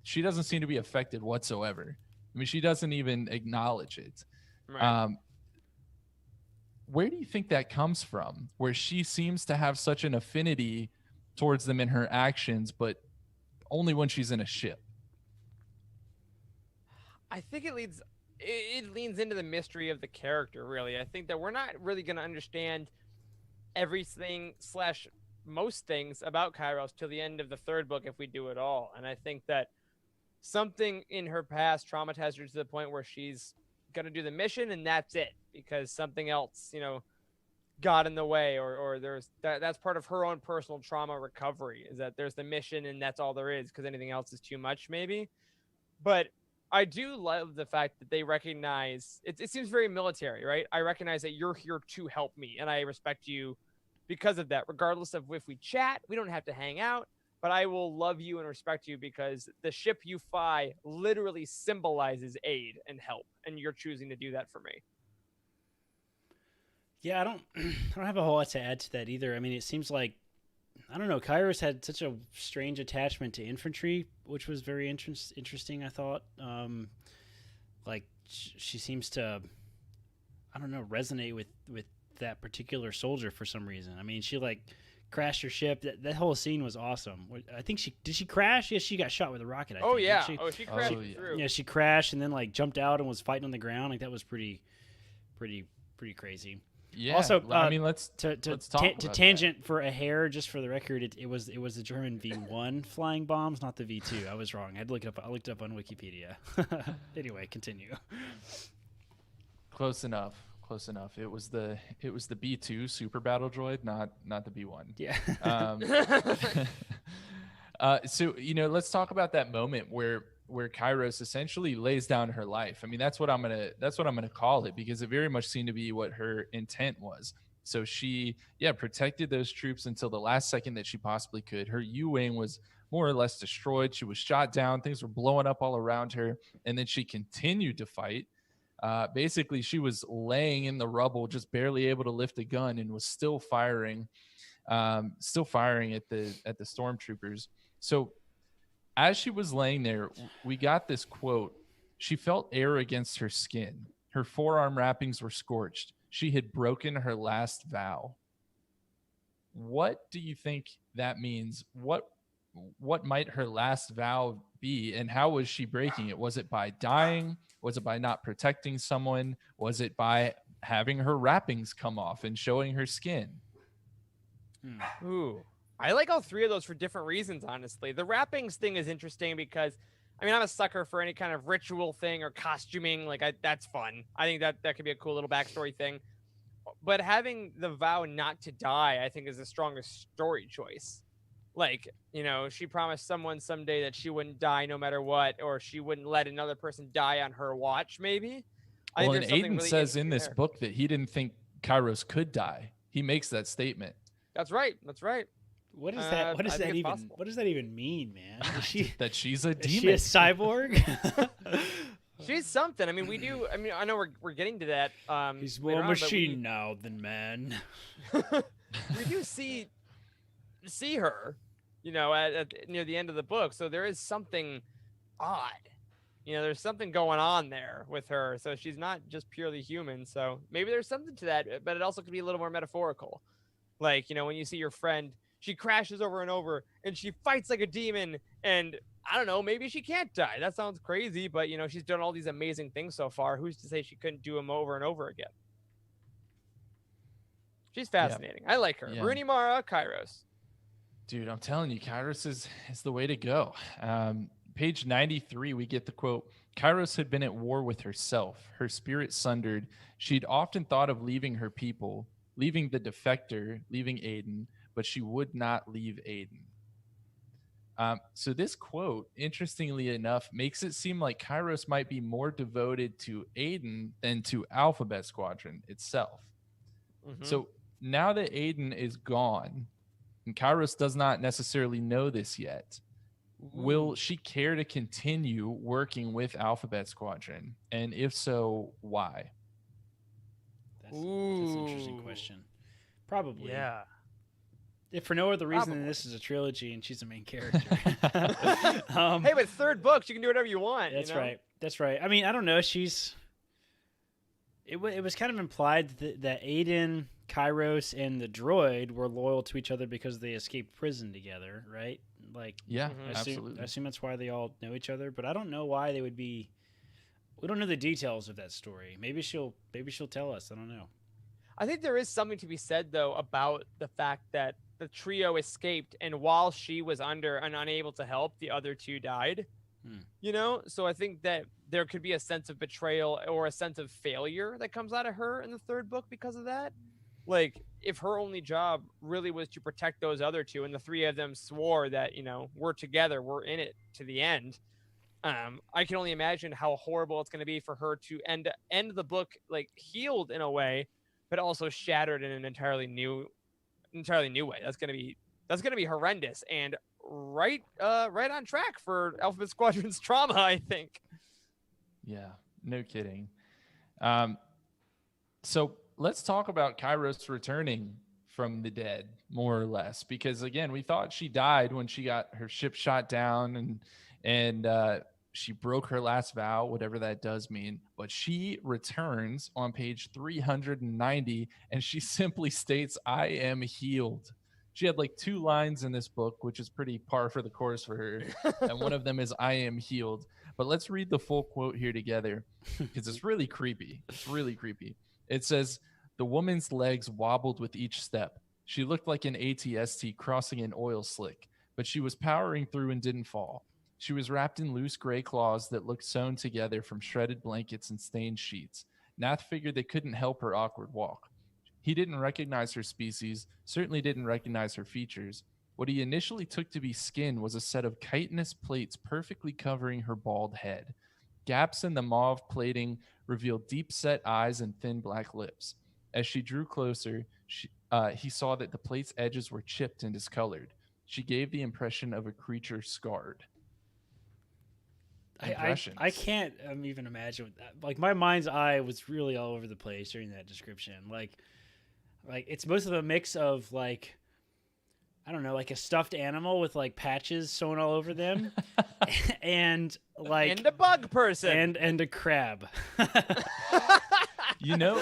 she doesn't seem to be affected whatsoever. I mean, she doesn't even acknowledge it. Right. Where do you think that comes from, where she seems to have such an affinity towards them in her actions, but only when she's in a ship? I think it leans into the mystery of the character, really. I think that we're not really going to understand everything / most things about Kairos till the end of the third book if we do it all. And I think that something in her past traumatized her to the point where she's going to do the mission and that's it, because something else, got in the way, or there's that's part of her own personal trauma recovery, is that there's the mission and that's all there is, because anything else is too much maybe. But I do love the fact that they recognize it seems very military, right? I recognize that you're here to help me and I respect you because of that, regardless of if we chat. We don't have to hang out, but I will love you and respect you because the ship you fly literally symbolizes aid and help, and you're choosing to do that for me. Yeah, I don't have a whole lot to add to that either. I mean, it seems like, I don't know, Kairos had such a strange attachment to infantry, which was very interesting, I thought. Like, she seems to, I don't know, resonate with that particular soldier for some reason. I mean, she, like, crashed her ship. That whole scene was awesome. I think did she crash? Yeah, she got shot with a rocket, I think. Yeah. She crashed through. Yeah, she crashed and then, like, jumped out and was fighting on the ground. Like, that was pretty crazy. Yeah. Also, I mean, let's talk about tangent that. For a hair, just for the record, it was the German V1 flying bombs, not the V2. I was wrong. I looked it up on Wikipedia. Anyway, continue. Close enough. It was the B2 super battle droid, not the B1. Yeah. So let's talk about that moment where Kairos essentially lays down her life. I mean, that's what I'm gonna call it, because it very much seemed to be what her intent was. So she, protected those troops until the last second that she possibly could. Her U-wing was more or less destroyed. She was shot down. Things were blowing up all around her, and then she continued to fight. Basically, she was laying in the rubble, just barely able to lift a gun, and was still firing at the stormtroopers. So as she was laying there, we got this quote. She felt air against her skin. Her forearm wrappings were scorched. She had broken her last vow. What do you think that means? What might her last vow be, and how was she breaking it? Was it by dying? Was it by not protecting someone? Was it by having her wrappings come off and showing her skin? Ooh. I like all three of those for different reasons, honestly. The wrappings thing is interesting because, I mean, I'm a sucker for any kind of ritual thing or costuming. Like, that's fun. I think that could be a cool little backstory thing. But having the vow not to die, I think, is the strongest story choice. Like, she promised someone someday that she wouldn't die no matter what, or she wouldn't let another person die on her watch, maybe. Well, and Aiden really says in this book that he didn't think Kairos could die. He makes that statement. That's right. What is that? What does that even mean, man? Is she that she's a demon? Is she a cyborg? She's something. I mean, we do. I mean, I know we're getting to that. He's more machine now than man. We do see her, at near the end of the book. So there is something odd. There's something going on there with her. So she's not just purely human. So maybe there's something to that, but it also could be a little more metaphorical. Like, when you see your friend, she crashes over and over and she fights like a demon, and I don't know, maybe she can't die. That sounds crazy, but she's done all these amazing things so far. Who's to say she couldn't do them over and over again? She's fascinating. Yeah. I like her. Yeah. Rooney Mara, Kairos. Dude, I'm telling you, Kairos is the way to go. Page 93, we get the quote, Kairos had been at war with herself, her spirit sundered. She'd often thought of leaving her people, leaving the defector, leaving Aiden, but she would not leave Aiden. So this quote, interestingly enough, makes it seem like Kairos might be more devoted to Aiden than to Alphabet Squadron itself. Mm-hmm. So now that Aiden is gone, and Kairos does not necessarily know this yet, will she care to continue working with Alphabet Squadron? And if so, why? That's an interesting question. Probably. Yeah. If for no other reason than this is a trilogy and she's the main character. Hey, but third books, you can do whatever you want. That's right. That's right. I mean, I don't know. It was kind of implied that Aiden, Kairos, and the droid were loyal to each other because they escaped prison together, right? Like, yeah, absolutely. I assume that's why they all know each other, but I don't know why they would be. We don't know the details of that story. Maybe she'll tell us. I don't know. I think there is something to be said though about the fact that the trio escaped, and while she was under and unable to help, the other two died. You know, so I think that there could be a sense of betrayal or a sense of failure that comes out of her in the third book because of that. Like, if her only job really was to protect those other two, and the three of them swore that, you know, we're together, we're in it to the end. I can only imagine how horrible it's going to be for her to end the book like healed in a way, but also shattered in an entirely new way. That's going to be horrendous and right on track for Alphabet Squadron's trauma, I think. Yeah, no kidding. So let's talk about Kairos returning from the dead, more or less, because again, we thought she died when she got her ship shot down and she broke her last vow, whatever that does mean. But she returns on page 390, and she simply states, "I am healed." She had like 2 lines in this book, which is pretty par for the course for her. And one of them is, "I am healed." But let's read the full quote here together because it's really creepy. It's really creepy. It says, "The woman's legs wobbled with each step. She looked like an ATST crossing an oil slick, but she was powering through and didn't fall. She was wrapped in loose gray cloths that looked sewn together from shredded blankets and stained sheets. Nath figured they couldn't help her awkward walk. He didn't recognize her species, certainly didn't recognize her features. What he initially took to be skin was a set of chitinous plates perfectly covering her bald head. Gaps in the mauve plating revealed deep-set eyes and thin black lips. As she drew closer, he saw that the plate's edges were chipped and discolored. She gave the impression of a creature scarred." I can't even imagine what that, like, my mind's eye was really all over the place during that description. Like it's most of a mix of, like, I don't know, like a stuffed animal with like patches sewn all over them and like and a bug person and a crab. You know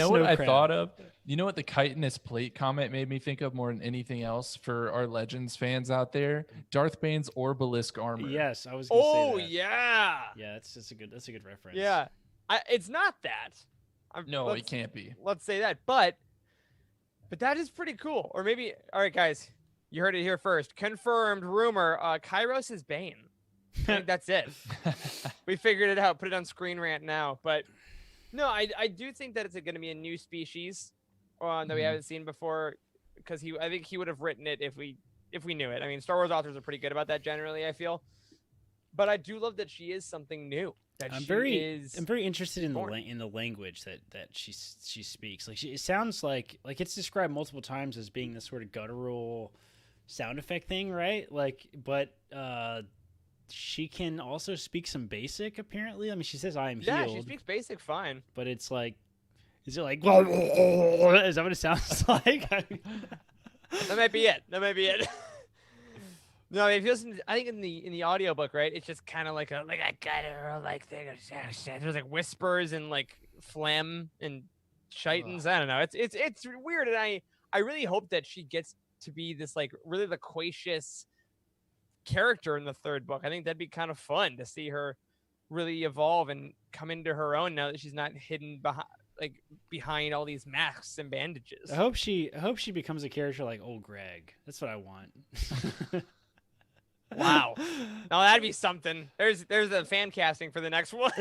what I thought of? You know what the chitinous plate comment made me think of more than anything else for our Legends fans out there? Darth Bane's Orbalisk armor. Yes, I was gonna say that. Oh yeah. Yeah, that's a good reference. Yeah. It's not that. No, it can't be. Let's say that. But that is pretty cool. Or maybe, all right, guys, you heard it here first. Confirmed rumor, Kairos is Bane. I think that's it. We figured it out. Put it on Screen Rant now. But no, I do think that it's going to be a new species that we haven't seen before, because I think he would have written it if we knew it. I mean, Star Wars authors are pretty good about that generally, I feel. But I do love that she is something new. I'm very interested in the language that she speaks. Like, it sounds like it's described multiple times as being this sort of guttural sound effect thing, right? Like, but she can also speak some basic, apparently. I mean, she says, "I am healed." Yeah, she speaks basic fine. But it's like, is it like, is that what it sounds like? That might be it. No, if you listen, I think in the audiobook, right, it's just kind of like I got her like thing. There's like whispers and like phlegm and chitins. I don't know. It's weird, and I really hope that she gets to be this like really loquacious character in the third book. I think that'd be kind of fun to see her really evolve and come into her own now that she's not hidden behind all these masks and bandages. I hope she becomes a character like Old Greg. That's what I want. Wow. Now that'd be something. There's a fan casting for the next one.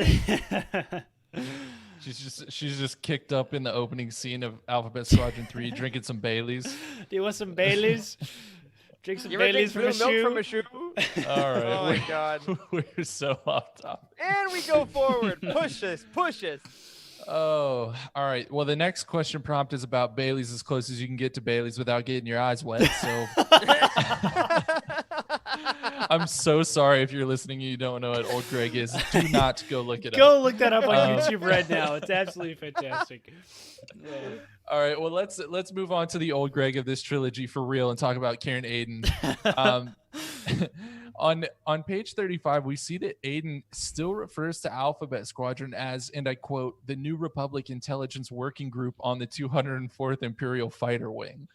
She's just kicked up in the opening scene of Alphabet Squadron 3 drinking some Baileys. Do you want some Baileys? Drink some you Baileys drink from a milk shoe. from a shoe. All right. Oh my God. We're so off topic. And we go forward. Push us. Oh, all right. Well, the next question prompt is about Baileys, as close as you can get to Baileys without getting your eyes wet. So I'm so sorry if you're listening and you don't know what Old Greg is. Do not go look it up. Go look that up on YouTube right now. It's absolutely fantastic. All right. Well, let's move on to the Old Greg of this trilogy for real and talk about Karen Aiden. On page 35, we see that Aiden still refers to Alphabet Squadron as, and I quote, "the New Republic Intelligence Working Group on the 204th Imperial Fighter Wing."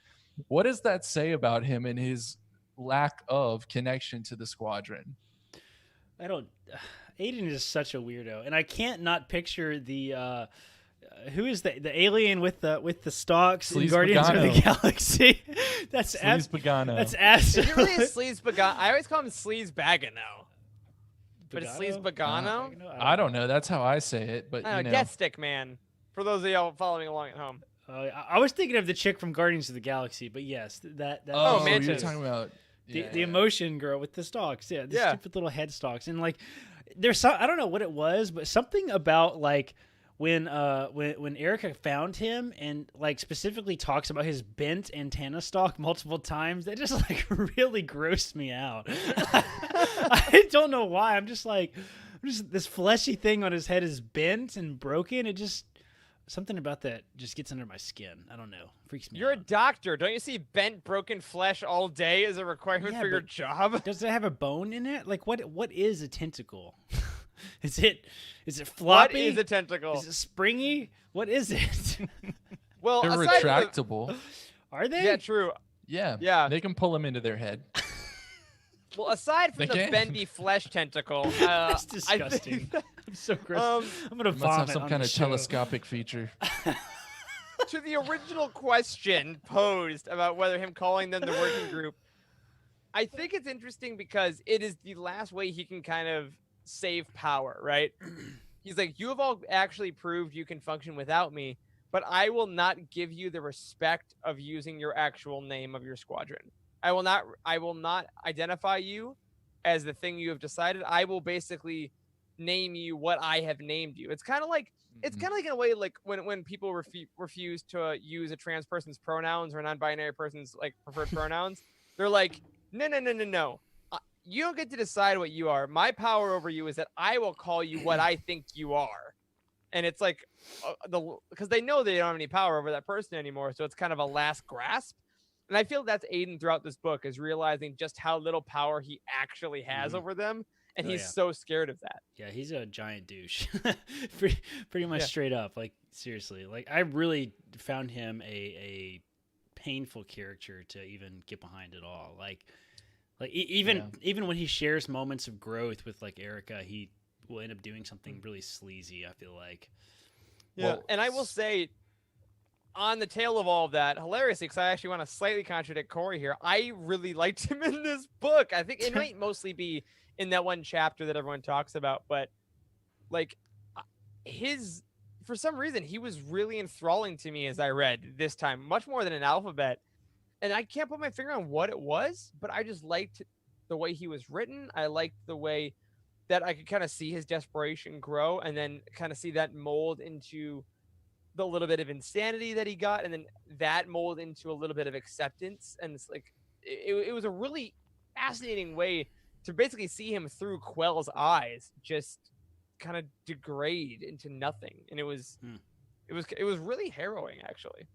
What does that say about him and his lack of connection to the squadron? Aiden is such a weirdo, and I can't not picture the who is the alien with the stalks in Sleaze Guardians of the Pagano. Galaxy? That's Sleaze Pagano. That's Is it really a absolutely Sleaze Pagano? I always call him Sleaze Bagano. But it's Sleaze Pagano? Pagano? I don't know. That's how I say it, but I you don't know, know. Death Stick Man. For those of y'all following along at home. I was thinking of the chick from Guardians of the Galaxy, but yes, that Oh, Oh, Mantis. you're talking about the emotion girl with the stalks, the Yeah. stupid little head stalks, and like there's some, I don't know what it was, but something about like when Erica found him and like specifically talks about his bent antenna stalk multiple times, that just like really grossed me out. I don't know why. I'm just this fleshy thing on his head is bent and broken. It just something about that just gets under my skin. I don't know. Freaks me You're a out. doctor. Don't you see bent, broken flesh all day as a requirement Yeah, for your but- job? Does it have a bone in it? Like what is a tentacle? Is it What floppy? is a tentacle? Is it springy? What is it? Well, They're aside from retractable. Are they? yeah, true. Yeah. Yeah. They can pull them into their head. Well, aside from They the can. bendy flesh tentacle, That's I disgusting. think that, I'm so gross. I'm gonna Must vomit have some on kind the of show. telescopic feature. to the original question posed about whether him calling them the working group, I think it's interesting because it is the last way he can kind of save power, right? He's like, you have all actually proved you can function without me, but I will not give you the respect of using your actual name of your squadron. I will not identify you as the thing you have decided. I will basically name you what I have named you. It's kind of like in a way like when people refuse to use a trans person's pronouns or a non-binary person's like preferred pronouns. They're like, no. You don't get to decide what you are. My power over you is that I will call you what I think you are. And it's like because they know they don't have any power over that person anymore. So it's kind of a last grasp. And I feel that's Aiden throughout this book is realizing just how little power he actually has over them. And Oh, he's yeah. so scared of that. Yeah, he's a giant douche. pretty much Yeah. straight up. Like seriously. Like I really found him a painful character to even get behind at all. Like even when he shares moments of growth with like Erica, he will end up doing something really sleazy, I feel like. Yeah. Well, And I will say, on the tail of all of that, hilariously, because I actually want to slightly contradict Corey here, I really liked him in this book. I think it might mostly be in that one chapter that everyone talks about, but like for some reason, he was really enthralling to me as I read this time, much more than an alphabet. And I can't put my finger on what it was, but I just liked the way he was written. I liked the way that I could kind of see his desperation grow and then kind of see that mold into the little bit of insanity that he got, and then that mold into a little bit of acceptance. And it's like it was a really fascinating way to basically see him through Quell's eyes just kind of degrade into nothing. And it was really harrowing, actually.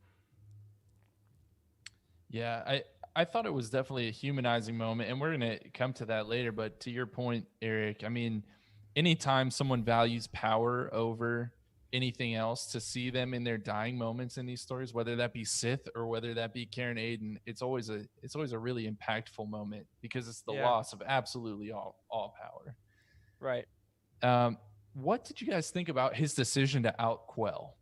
Yeah, I thought it was definitely a humanizing moment, and we're going to come to that later. But to your point, Eric, I mean, anytime someone values power over anything else, to see them in their dying moments in these stories, whether that be Sith or whether that be Karen Aiden, it's always a really impactful moment because it's the loss of absolutely all power. Right. What did you guys think about his decision to out Quell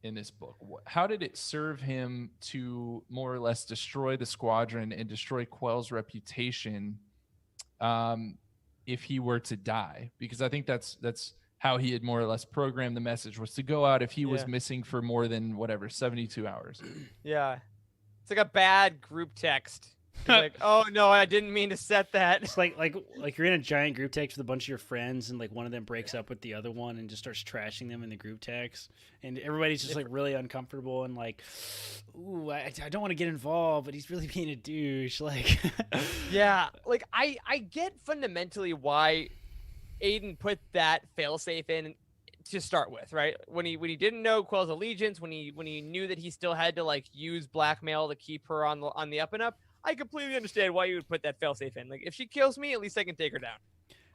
in this book? How did it serve him to more or less destroy the squadron and destroy Quell's reputation if he were to die? Because I think that's how he had more or less programmed the message, was to go out if he was missing for more than 72 hours. Yeah. It's like a bad group text. It's like, oh no, I didn't mean to set that. It's like you're in a giant group text with a bunch of your friends, and like one of them breaks up with the other one and just starts trashing them in the group text, and everybody's just like really uncomfortable and like, ooh, I don't want to get involved, but he's really being a douche. Like, Yeah, like I get fundamentally why Aiden put that failsafe in to start with, right? When he didn't know Quell's allegiance, when he knew that he still had to like use blackmail to keep her on the up and up, I completely understand why you would put that failsafe in. Like, if she kills me, at least I can take her down.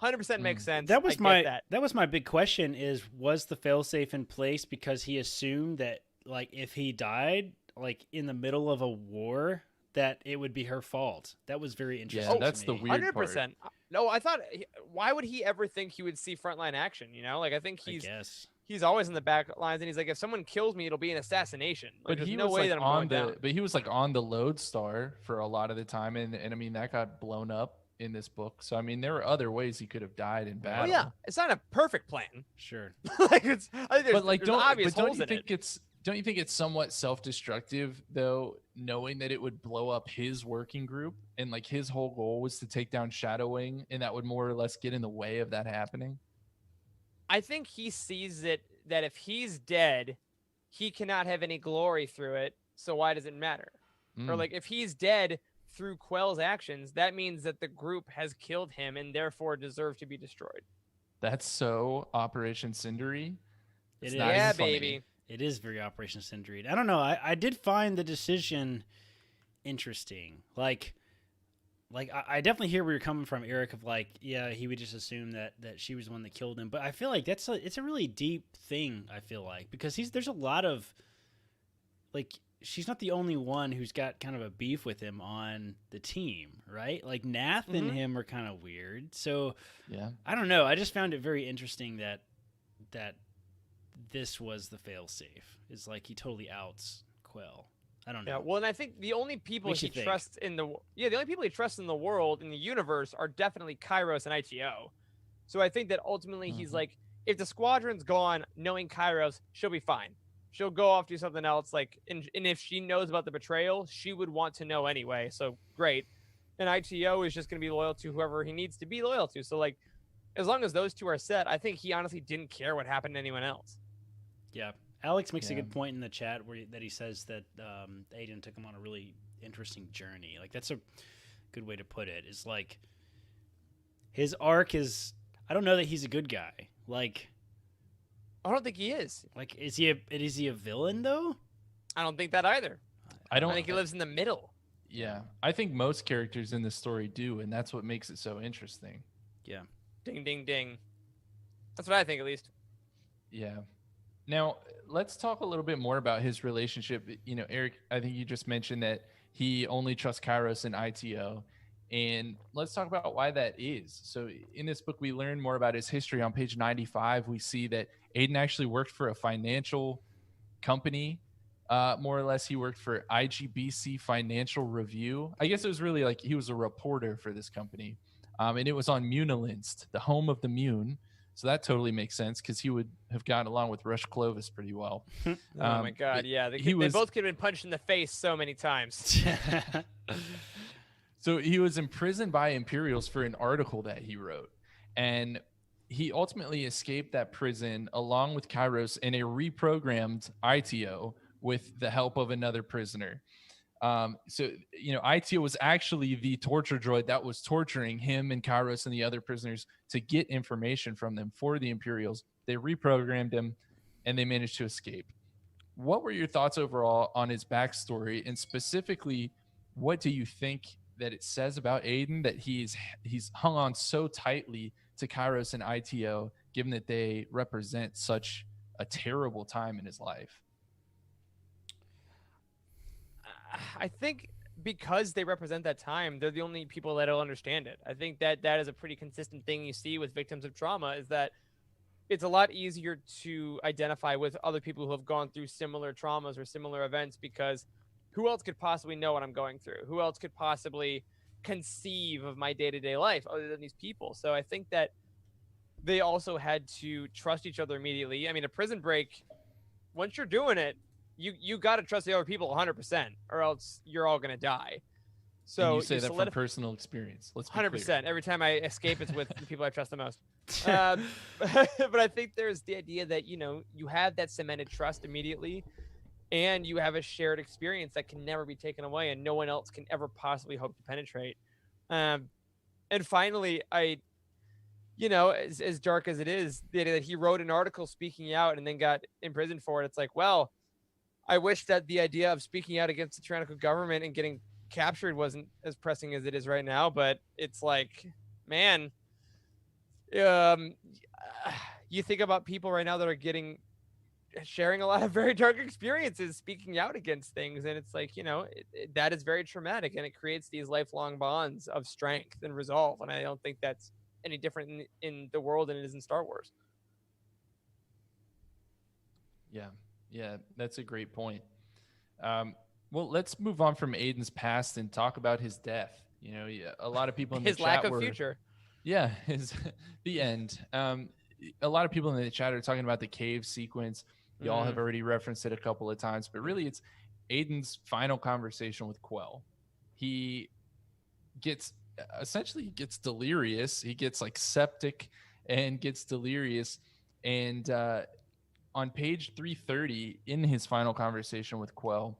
100% makes sense. that was that was my big question: was the failsafe in place because he assumed that like if he died like in the middle of a war, that it would be her fault? That was very interesting. Yeah, that's to the me. weird part. 100%. No, I thought, why would he ever think he would see frontline action? You know, like I think I he's guess. he's always in the back lines, and he's like, if someone kills me, it'll be an assassination. Like, But there's he no was way like that I'm on going the down. but he was like on the Lodestar for a lot of the time, and I mean that got blown up in this book. So I mean there were other ways he could have died in Oh battle. yeah, it's not a perfect plan. Sure. Like I think But like there's obvious don't holes you in think it. don't you think it's somewhat self-destructive though, knowing that it would blow up his working group and like his whole goal was to take down Shadowwing, and that would more or less get in the way of that happening? I think he sees it that if he's dead, he cannot have any glory through it. So why does it matter? Or Mm, like if he's dead through Quell's actions, that means that the group has killed him and therefore deserve to be destroyed. that's so Operation Cindery. It's It not is. even Yeah, funny. baby. It is very Operation Sindri. I don't know. I did find the decision interesting. I definitely hear where you're coming from, Eric. Of like, yeah, he would just assume that she was the one that killed him. But I feel like it's a really deep thing. I feel like because there's a lot of like she's not the only one who's got kind of a beef with him on the team, right? Like Nath and Mhm. him are kind of weird. So Yeah. I don't know. I just found it very interesting that this was the failsafe. It's like he totally outs Quell. I don't know. Yeah, well, and I think the only people Makes he you think. trusts in the only people he trusts in the world in the universe are definitely Kairos and ITO. So I think that ultimately he's Mhm. like, if the squadron's gone, knowing Kairos, she'll be fine. She'll go off do something else. Like, and if she knows about the betrayal, she would want to know anyway. So great. And ITO is just going to be loyal to whoever he needs to be loyal to. So like, as long as those two are set, I think he honestly didn't care what happened to anyone else. Yeah. Alex makes a Yeah. good point in the chat that he says that Aiden took him on a really interesting journey. Like that's a good way to put it. Is like his arc is. I don't know that he's a good guy. Like I don't think he is. is he a villain though? I don't think that either. I don't I think he lives in the middle. Yeah. I think most characters in this story do, and that's what makes it so interesting. Ding, ding, ding. That's what I think, at least. Yeah. Now, let's talk a little bit more about his relationship. You know, Eric, I think you just mentioned that he only trusts Kairos and ITO. And let's talk about why that is. So, in this book, we learn more about his history. On page 95, we see that Aiden actually worked for a financial company. More or less, he worked for IGBC Financial Review. I guess it was really like he was a reporter for this company. And it was on Munilinst, the home of the Mune. So that totally makes sense because he would have gotten along with Rush Clovis pretty well. Oh my but god, yeah. They he was- both could have been punched in the face so many times. So he was imprisoned by Imperials for an article that he wrote. And he ultimately escaped that prison along with Kairos in a reprogrammed ITO with the help of another prisoner. So, you know, ITO was actually the torture droid that was torturing him and Kairos and the other prisoners to get information from them for the Imperials. They reprogrammed him and they managed to escape. What were your thoughts overall on his backstory, and specifically, what do you think that it says about Aiden that he's hung on so tightly to Kairos and ITO, given that they represent such a terrible time in his life? I think because they represent that time, they're the only people that'll understand it. I think that is a pretty consistent thing you see with victims of trauma, is that it's a lot easier to identify with other people who have gone through similar traumas or similar events, because who else could possibly know what I'm going through? Who else could possibly conceive of my day-to-day life other than these people? So I think that they also had to trust each other immediately. I mean, a prison break, once you're doing it, you got to trust the other people 100%, or else you're all going to die. So And you say that from solidify- personal experience. Let's be 100%. clear. Every time I escape, it's with the people I trust the most. But I think there's the idea that, you know, you have that cemented trust immediately, and you have a shared experience that can never be taken away, and no one else can ever possibly hope to penetrate. And finally, you know, as dark as it is, the idea that he wrote an article speaking out and then got imprisoned for it, it's like, well, I wish that the idea of speaking out against the tyrannical government and getting captured wasn't as pressing as it is right now. But it's like, man, you think about people right now that are sharing a lot of very dark experiences, speaking out against things, and it's like, you know, that is very traumatic, and it creates these lifelong bonds of strength and resolve. And I don't think that's any different in the world than it is in Star Wars. Yeah, that's a great point. Well, let's move on from Aiden's past and talk about his death. A lot of people in the His lack chat of were, future. yeah, his the end. A lot of people in the chat are talking about the cave sequence. Y'all have already referenced it a couple of times, but really it's Aiden's final conversation with Quell. He gets essentially gets delirious. He gets like septic and gets delirious. And on page 330 in his final conversation with Quell,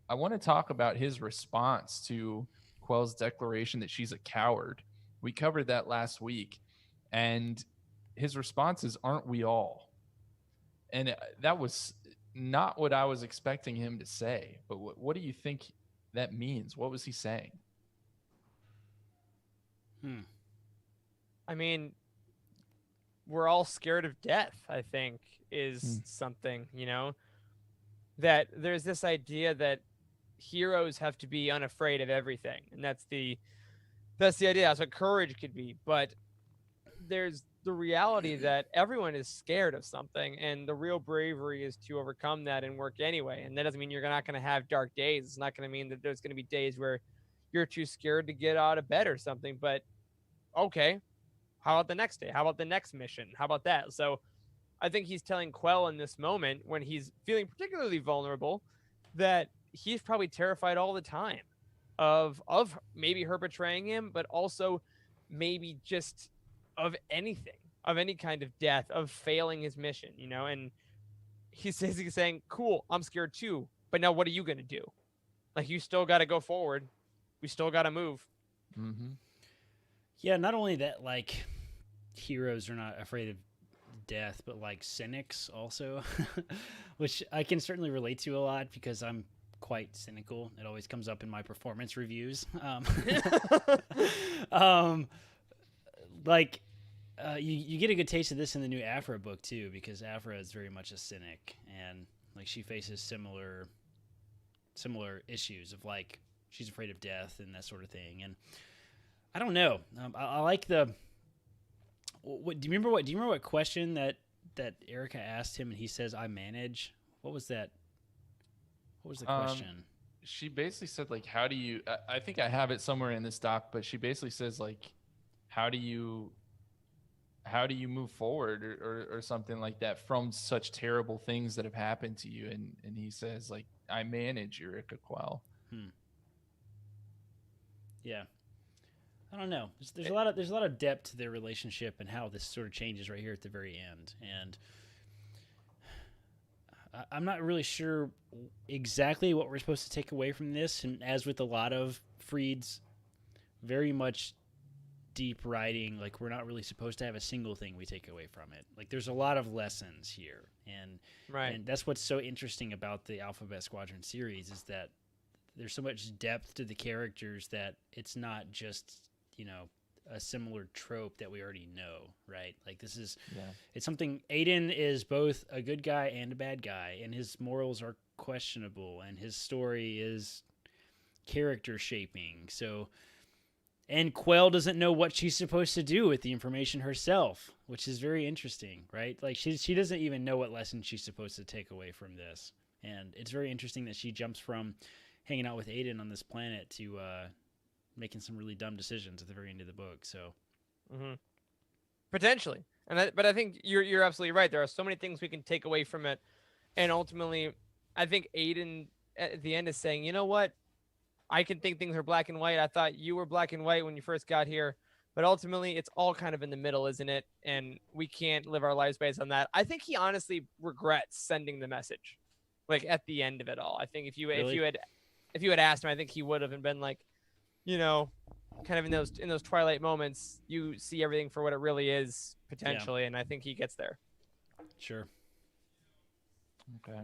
I want to talk about his response to Quell's declaration that she's a coward. We covered that last week, and his response is, "Aren't we all?" And that was not what I was expecting him to say. But what do you think that means? What was he saying? I mean, we're all scared of death, I think, is something, that there's this idea that heroes have to be unafraid of everything. And that's the idea. That's what courage could be. But there's the reality that everyone is scared of something, and the real bravery is to overcome that and work anyway. And that doesn't mean you're not going to have dark days. It's not going to mean that there's going to be days where you're too scared to get out of bed or something. But okay, how about the next day? How about the next mission? How about that? So I think he's telling Quell in this moment, when he's feeling particularly vulnerable, that he's probably terrified all the time of maybe her betraying him, but also maybe just of anything, of any kind of death, of failing his mission, and he's saying, cool, I'm scared too, but now what are you going to do? Like, you still got to go forward. We still got to move. Mm-hmm. Yeah, not only that, like, heroes are not afraid of death, but like cynics also, which I can certainly relate to a lot because I'm quite cynical. It always comes up in my performance reviews. You get a good taste of this in the new Afra book too, because Afra is very much a cynic, and like she faces similar issues of like she's afraid of death and that sort of thing. And I don't know. I like the. Do you remember what question that Erica asked him, and he says, "I manage." What was that? What was the question? She basically said, like, how do you? I think I have it somewhere in this doc, but she basically says, like, how do you move forward or something like that from such terrible things that have happened to you? And he says, like, I manage Eureka Quell. Yeah. I don't know. There's a lot of depth to their relationship and how this sort of changes right here at the very end. And I'm not really sure exactly what we're supposed to take away from this. And as with a lot of Freed's very much deep writing, like we're not really supposed to have a single thing we take away from it. Like there's a lot of lessons here. And that's what's so interesting about the Alphabet Squadron series is that there's so much depth to the characters that it's not just, a similar trope that we already know, right? Like this is, it's something. Aiden is both a good guy and a bad guy, and his morals are questionable, and his story is character shaping. So, and Quell doesn't know what she's supposed to do with the information herself, which is very interesting, right? Like she doesn't even know what lesson she's supposed to take away from this, and it's very interesting that she jumps from hanging out with Aiden on this planet to making some really dumb decisions at the very end of the book. So, potentially, but I think you're absolutely right. There are so many things we can take away from it, and ultimately, I think Aiden at the end is saying, you know what, I can think things are black and white. I thought you were black and white when you first got here, but ultimately, it's all kind of in the middle, isn't it? And we can't live our lives based on that. I think he honestly regrets sending the message, like at the end of it all. I think if you had asked him, I think he would have been like, kind of in those twilight moments, you see everything for what it really is potentially, and I think he gets there. Sure. Okay.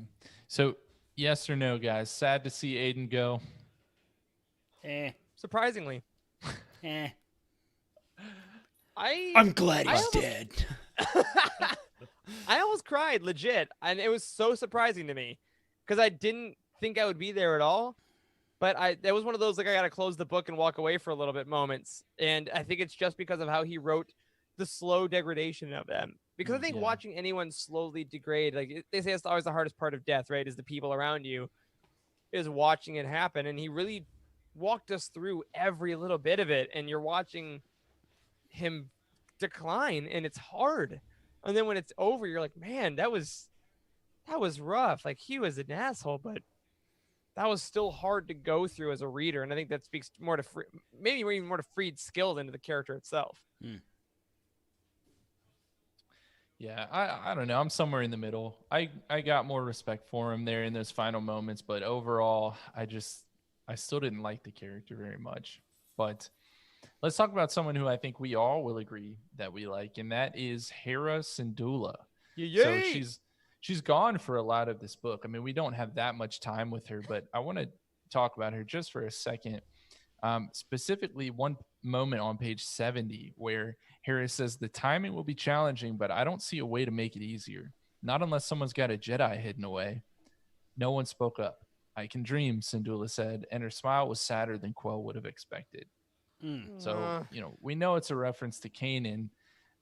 So, yes or no, guys? Sad to see Aiden go. Surprisingly. I'm glad he's dead. I almost cried, legit, and it was so surprising to me because I didn't think I would be there at all. But that was one of those, like, I got to close the book and walk away for a little bit moments. And I think it's just because of how he wrote the slow degradation of them Because I think Yeah. watching anyone slowly degrade, like they say, it's always the hardest part of death, right? Is the people around you, is watching it happen, and he really walked us through every little bit of it, and you're watching him decline, and it's hard. And then when it's over, you're like, man, that was rough. Like, he was an asshole, but that was still hard to go through as a reader. And I think that speaks more to maybe even more to Freed's skill than to the character itself. Yeah, I don't know. I'm somewhere in the middle. I got more respect for him there in those final moments, but overall, I still didn't like the character very much. But let's talk about someone who I think we all will agree that we like, and that is Hera Syndulla. So she's gone for a lot of this book. I mean, we don't have that much time with her, but I want to talk about her just for a second. Specifically, one moment on page 70 where Hera says, "The timing will be challenging, but I don't see a way to make it easier. Not unless someone's got a Jedi hidden away." No one spoke up. "I can dream," Syndulla said, and her smile was sadder than Quell would have expected. So, we know it's a reference to Kanan,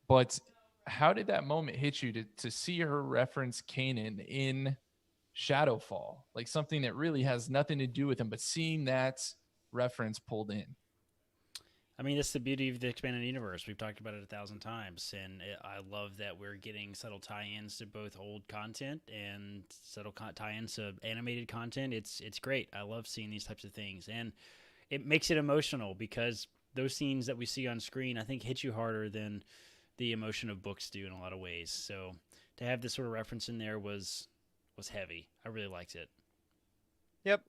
but how did that moment hit you to see her reference Kanan in Shadowfall? Like something that really has nothing to do with him, but seeing that reference pulled in. I mean, that's the beauty of the expanded universe. We've talked about it 1,000 times, and I love that we're getting subtle tie-ins to both old content and subtle tie-ins to animated content. It's great. I love seeing these types of things, and it makes it emotional because those scenes that we see on screen, I think, hit you harder than the emotion of books do in a lot of ways. So to have this sort of reference in there was heavy. I really liked it. Yep.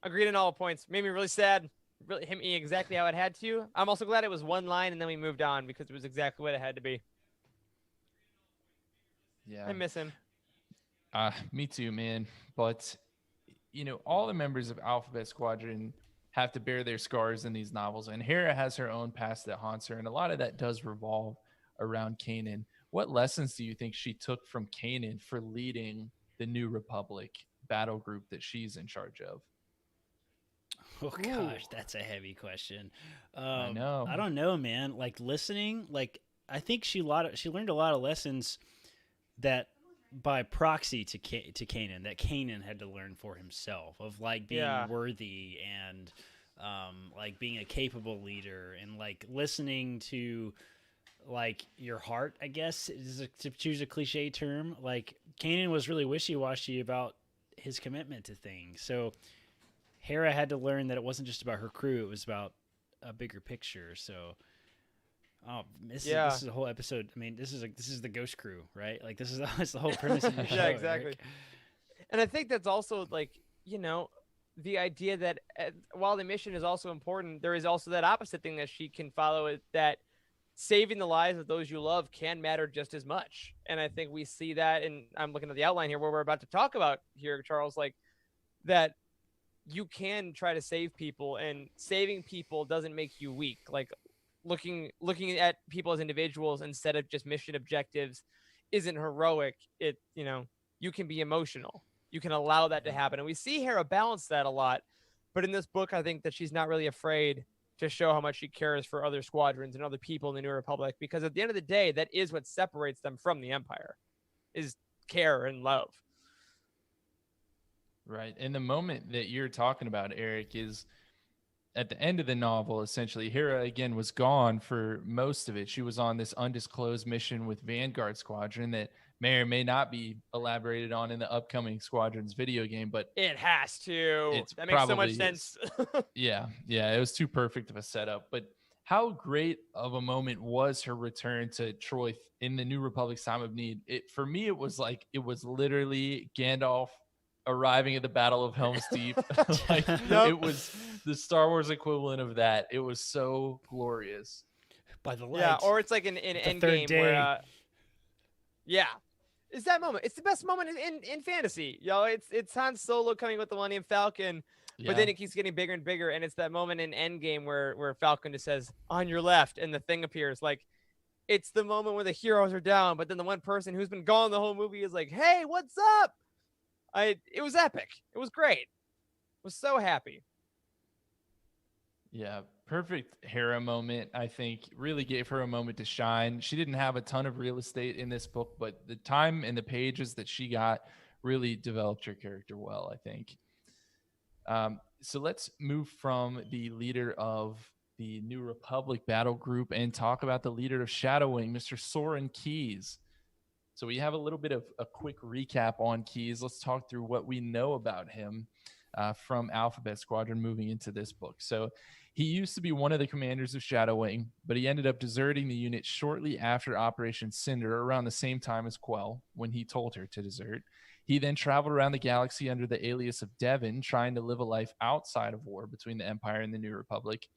Agreed on all points. Made me really sad. Really hit me exactly how it had to. I'm also glad it was one line and then we moved on because it was exactly what it had to be. Yeah. I miss him. Me too, man. But, all the members of Alphabet Squadron have to bear their scars in these novels. And Hera has her own past that haunts her. And a lot of that does revolve around Kanan. What lessons do you think she took from Kanan for leading the New Republic battle group that she's in charge of? Oh gosh, that's a heavy question. I know. I don't know, man. Like listening, I think she learned a lot of lessons that by proxy to Kanan, that Kanan had to learn for himself, of being worthy and being a capable leader, and listening to your heart, I guess, to choose a cliche term. Kanan was really wishy-washy about his commitment to things. So Hera had to learn that it wasn't just about her crew, it was about a bigger picture. So this is a whole episode. I mean, this is the Ghost Crew, right? This is the whole premise of the show. Yeah, exactly. Eric. And I think that's also the idea that while the mission is also important, there is also that opposite thing that she can follow, that saving the lives of those you love can matter just as much. And I think we see that, and I'm looking at the outline here where we're about to talk about here, Charles, that you can try to save people, and saving people doesn't make you weak. Looking at people as individuals instead of just mission objectives isn't heroic. You can be emotional. You can allow that to happen. And we see Hera balance that a lot. But in this book, I think that she's not really afraid to show how much she cares for other squadrons and other people in the New Republic, because at the end of the day, that is what separates them from the Empire, is care and love. Right. And the moment that you're talking about, Eric, is at the end of the novel. Essentially, Hera again was gone for most of it. She was on this undisclosed mission with Vanguard Squadron that may or may not be elaborated on in the upcoming Squadrons video game, but it has to. That makes so much sense. Yeah, it was too perfect of a setup. But how great of a moment was her return to Troy in the New Republic's time of need? For me, it was literally Gandalf arriving at the Battle of Helm's Deep. It was the Star Wars equivalent of that. It was so glorious. By the lights. Yeah, or it's like in Endgame where it's that moment. It's the best moment in fantasy. It's Han Solo coming with the Millennium Falcon, but then it keeps getting bigger and bigger, and it's that moment in Endgame where Falcon just says, "On your left," and the thing appears. It's the moment where the heroes are down, but then the one person who's been gone the whole movie is like, "Hey, what's up?" It was epic. It was great. I was so happy. Yeah. perfect Hera moment. I think really gave her a moment to shine. She didn't have a ton of real estate in this book, but the time and the pages that she got really developed her character well, I think. So let's move from the leader of the New Republic battle group and talk about the leader of Shadow Wing, Mr. Soren Keyes. So we have a little bit of a quick recap on Keyes. Let's talk through what we know about him from Alphabet Squadron moving into this book. So he used to be one of the commanders of Shadow Wing, but he ended up deserting the unit shortly after Operation Cinder, around the same time as Quell, when he told her to desert. He then traveled around the galaxy under the alias of Devon, trying to live a life outside of war between the Empire and the New Republic.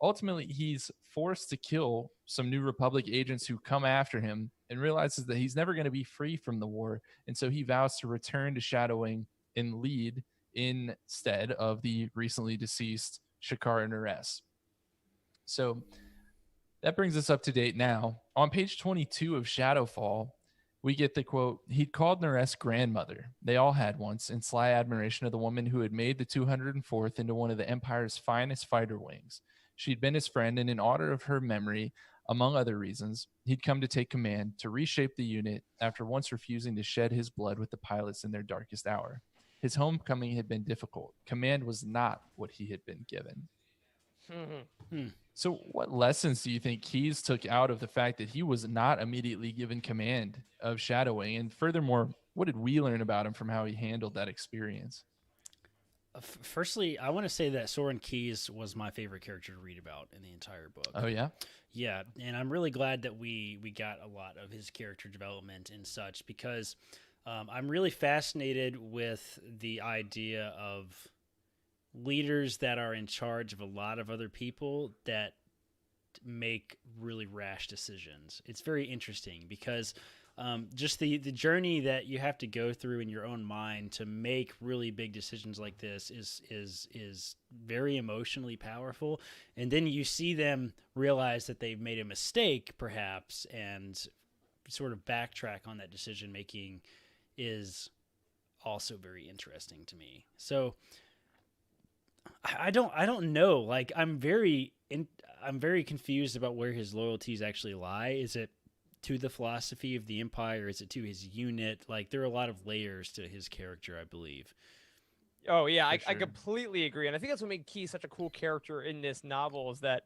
Ultimately, he's forced to kill some New Republic agents who come after him and realizes that he's never going to be free from the war. And so he vows to return to Shadow Wing and lead instead of the recently deceased Shakar Nares. So that brings us up to date now. On page 22 of Shadowfall, we get the quote, "He'd called Nares grandmother. They all had once, in sly admiration of the woman who had made the 204th into one of the Empire's finest fighter wings. She'd been his friend, and in honor of her memory, among other reasons, he'd come to take command, to reshape the unit after once refusing to shed his blood with the pilots in their darkest hour. His homecoming had been difficult. Command was not what he had been given." So what lessons do you think Keyes took out of the fact that he was not immediately given command of Shadow Wing? And furthermore, what did we learn about him from how he handled that experience? Firstly, I want to say that Soren Keyes was my favorite character to read about in the entire book. Oh, yeah? Yeah, and I'm really glad that we got a lot of his character development and such, because I'm really fascinated with the idea of leaders that are in charge of a lot of other people that make really rash decisions. It's very interesting because just the journey that you have to go through in your own mind to make really big decisions like this is very emotionally powerful. And then you see them realize that they've made a mistake, perhaps, and sort of backtrack on that decision making is also very interesting to me. So I don't know. Like, I'm very confused about where his loyalties actually lie. Is it to the philosophy of the Empire? Is it to his unit? Like, there are a lot of layers to his character, I believe. Oh yeah, I sure. completely agree, and I think that's what made Key such a cool character in this novel, is that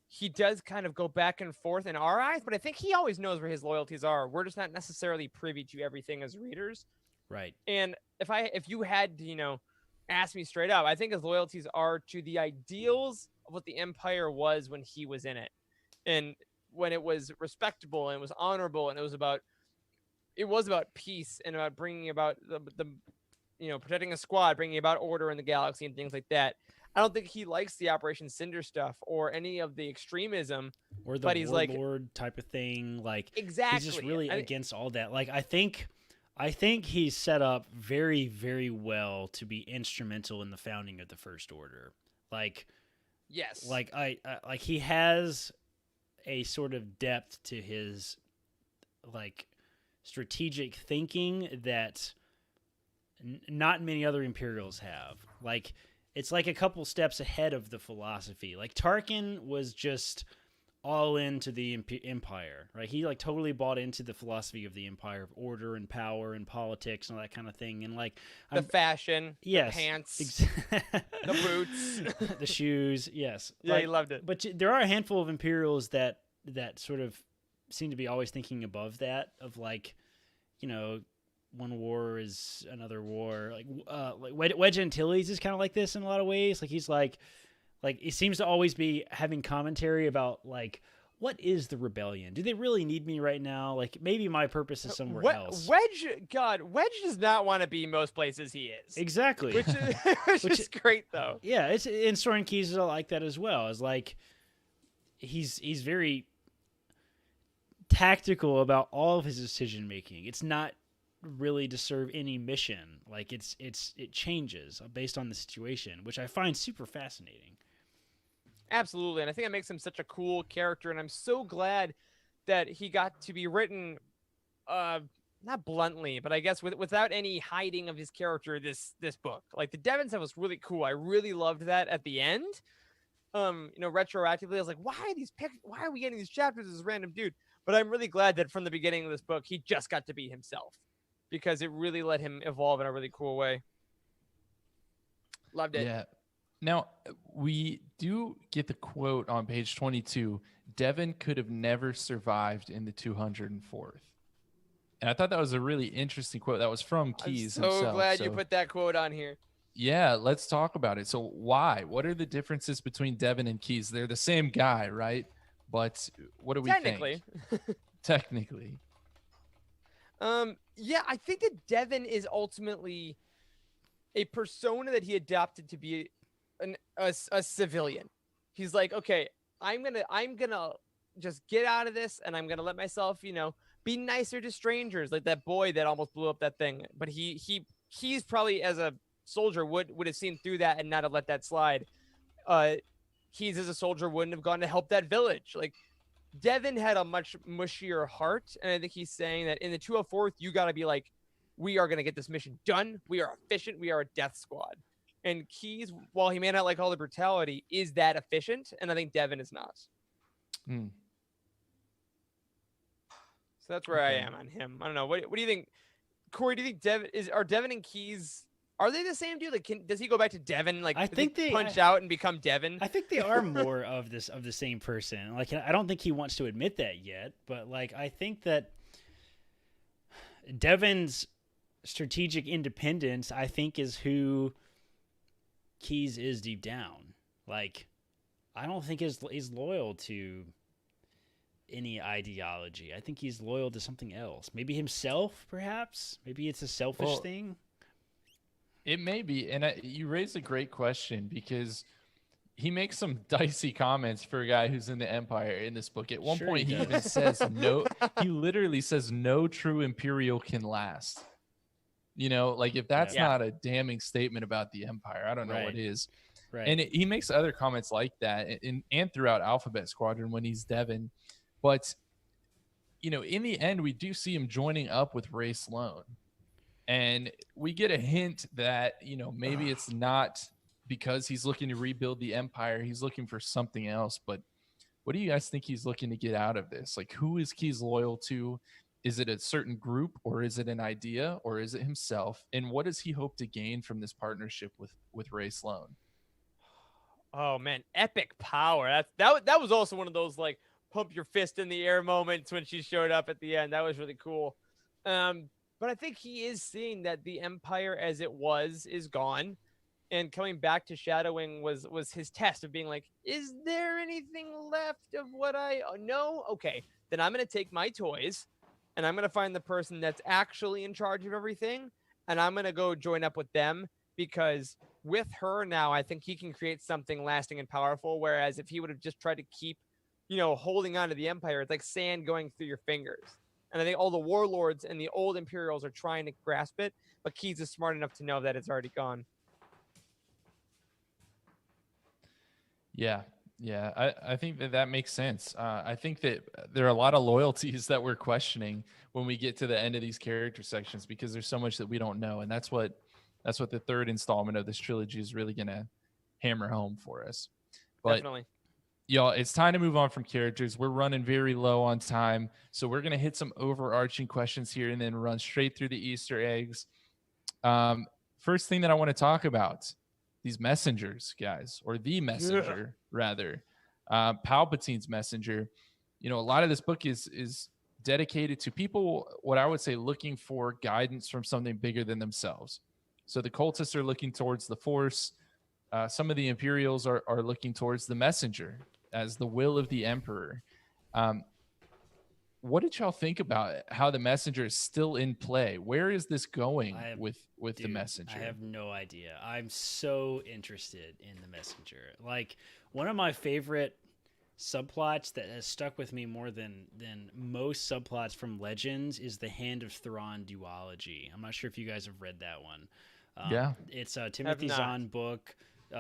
he does kind of go back and forth in our eyes, but I think he always knows where his loyalties are. We're just not necessarily privy to everything as readers. Right. And if you had to, ask me straight up, I think his loyalties are to the ideals of what the Empire was when he was in it, and when it was respectable and it was honorable, and it was about peace and about bringing about the protecting a squad, bringing about order in the galaxy and things like that. I don't think he likes the Operation Cinder stuff or any of the extremism, or the but he's like warlord type of thing. Like, exactly, he's just really against all that. Like, I think he's set up very, very well to be instrumental in the founding of the First Order. Like, yes, like like he has a sort of depth to his like strategic thinking that not many other Imperials have. Like, it's like a couple steps ahead of the philosophy. Like, Tarkin was just all into the Empire, right? He like totally bought into the philosophy of the Empire, of order and power and politics and all that kind of thing. And like the fashion, yes, the pants, the boots, the shoes. Yes, yeah, like, he loved it. But there are a handful of Imperials that sort of seem to be always thinking above that, of like, one war is another war. Like Wedge Antilles is kind of like this in a lot of ways. Like, he's like he seems to always be having commentary about like, what is the rebellion? Do they really need me right now? Like, maybe my purpose is somewhere else. Wedge does not want to be most places he is. Exactly. Which is great though. Yeah, it's in Soren Keyes is like that as well. It's like he's very tactical about all of his decision making. It's not really to serve any mission. Like, it changes based on the situation, which I find super fascinating. Absolutely, and I think that makes him such a cool character, and I'm so glad that he got to be written, not bluntly, but I guess without any hiding of his character. This book, like the Devon stuff, was really cool. I really loved that at the end, retroactively. I was like, why are we getting these chapters as this random dude? But I'm really glad that from the beginning of this book, he just got to be himself because it really let him evolve in a really cool way. Loved it. Yeah. Now, we do get the quote on page 22. Devin could have never survived in the 204th. And I thought that was a really interesting quote. That was from Keyes I'm so himself. glad you put that quote on here. Yeah, let's talk about it. So why? What are the differences between Devin and Keyes? They're the same guy, right? But what do we Technically. think? Technically. Yeah, I think that Devin is ultimately a persona that he adopted to be a civilian. He's like, okay, I'm gonna just get out of this, and I'm gonna let myself, be nicer to strangers, like that boy that almost blew up that thing. But he's probably, as a soldier, would have seen through that and not have let that slide. Keyes as a soldier wouldn't have gone to help that village. Like, Devin had a much mushier heart, and I think he's saying that in the 204th, you got to be like, we are going to get this mission done. We are efficient. We are a death squad. And Keyes, while he may not like all the brutality, is that efficient, and I think Devin is not. Hmm. So that's where I am on him. I don't know. What do you think, Corey? Do you think are Devin and Keyes, are they the same dude? Like, does he go back to Devin? Like, I think they punch out and become Devin. I think they are more of the same person. Like, I don't think he wants to admit that yet, but like, I think that Devin's strategic independence, I think, is who Keyes is deep down. Like, I don't think he's loyal to any ideology. I think he's loyal to something else. Maybe himself, perhaps. Maybe it's a selfish thing. It may be. And you raised a great question because he makes some dicey comments for a guy who's in the Empire in this book. At one point, he even says no. He literally says no true Imperial can last. Like, if that's not a damning statement about the Empire, I don't know what is. Right. And he makes other comments like that and throughout Alphabet Squadron when he's Devin. But, in the end, we do see him joining up with Ray Sloan. And we get a hint that, maybe it's not because he's looking to rebuild the Empire. He's looking for something else. But what do you guys think he's looking to get out of this? Like, who is Keyes loyal to? Is it a certain group, or is it an idea, or is it himself? And what does he hope to gain from this partnership with Ray Sloan? Oh man, epic power. That was also one of those like pump your fist in the air moments when she showed up at the end. That was really cool. But I think he is seeing that the Empire as it was is gone, and coming back to shadowing was his test of being like, is there anything left of what I know? Okay, then I'm gonna take my toys, and I'm gonna find the person that's actually in charge of everything, and I'm gonna go join up with them, because with her now, I think he can create something lasting and powerful. Whereas if he would have just tried to keep, holding on to the Empire, it's like sand going through your fingers. And I think all the warlords and the old Imperials are trying to grasp it, but Keyes is smart enough to know that it's already gone. Yeah. I think that makes sense. I think that there are a lot of loyalties that we're questioning when we get to the end of these character sections, because there's so much that we don't know. And that's what the third installment of this trilogy is really going to hammer home for us. But Definitely. y'all, it's time to move on from characters. We're running very low on time, so we're going to hit some overarching questions here and then run straight through the Easter eggs. First thing that I want to talk about, these messengers, guys, or the messenger, rather. Palpatine's messenger. A lot of this book is dedicated to people, what I would say, looking for guidance from something bigger than themselves. So the cultists are looking towards the Force. Some of the Imperials are looking towards the messenger as the will of the Emperor. What did y'all think about it? How the messenger is still in play? Where is this going with the messenger? I have no idea. I'm so interested in the messenger. Like, one of my favorite subplots that has stuck with me more than most subplots from Legends is the Hand of Thrawn duology. I'm not sure if you guys have read that one. It's a Timothy Zahn book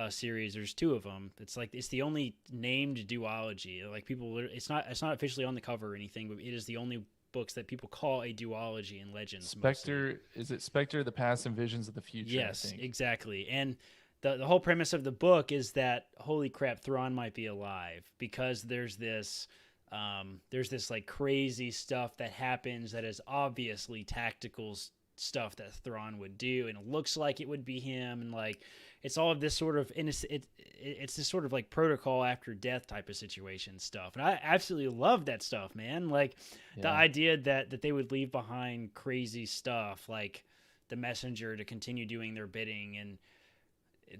series. There's two of them. It's the only named duology. Like, people, it's not officially on the cover or anything, but it is the only books that people call a duology in Legends. Spectre, is it Spectre, the Past and Visions of the Future? Yes, I think. Exactly. And the whole premise of the book is that holy crap, Thrawn might be alive because there's this like crazy stuff that happens that is obviously tactical stuff that Thrawn would do, and it looks like it would be him, and like it's all of this sort of it's this sort of like protocol after death type of situation stuff, and I absolutely love that stuff, man. Like the idea that they would leave behind crazy stuff like the messenger to continue doing their bidding, and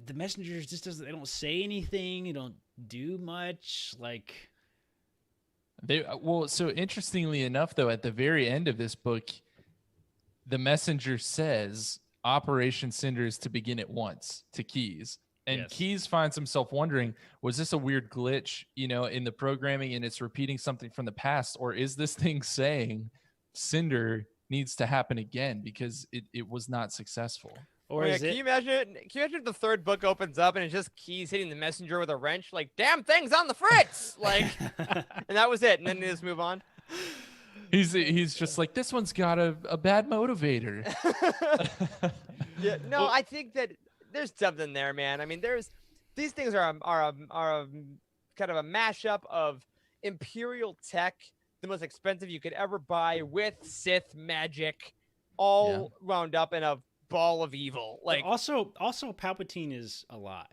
the messengers just doesn't, they don't say anything, they don't do much. Like so interestingly enough, though, at the very end of this book, the messenger says Operation Cinder is to begin at once to Keyes. And Yes. Keyes finds himself wondering, was this a weird glitch, in the programming and it's repeating something from the past? Or is this thing saying Cinder needs to happen again because it was not successful? Or Yeah, is can it you imagine it? Can you imagine if the third book opens up and it's just Keyes hitting the messenger with a wrench? Like, damn thing's on the fritz! Like, and that was it. And then they just move on. He's just like, this one's got a bad motivator. Yeah, no, I think that there's something there, man. I mean, these things are a kind of a mashup of Imperial tech, the most expensive you could ever buy, with Sith magic, all wound up in a ball of evil. Like, also Palpatine is alive,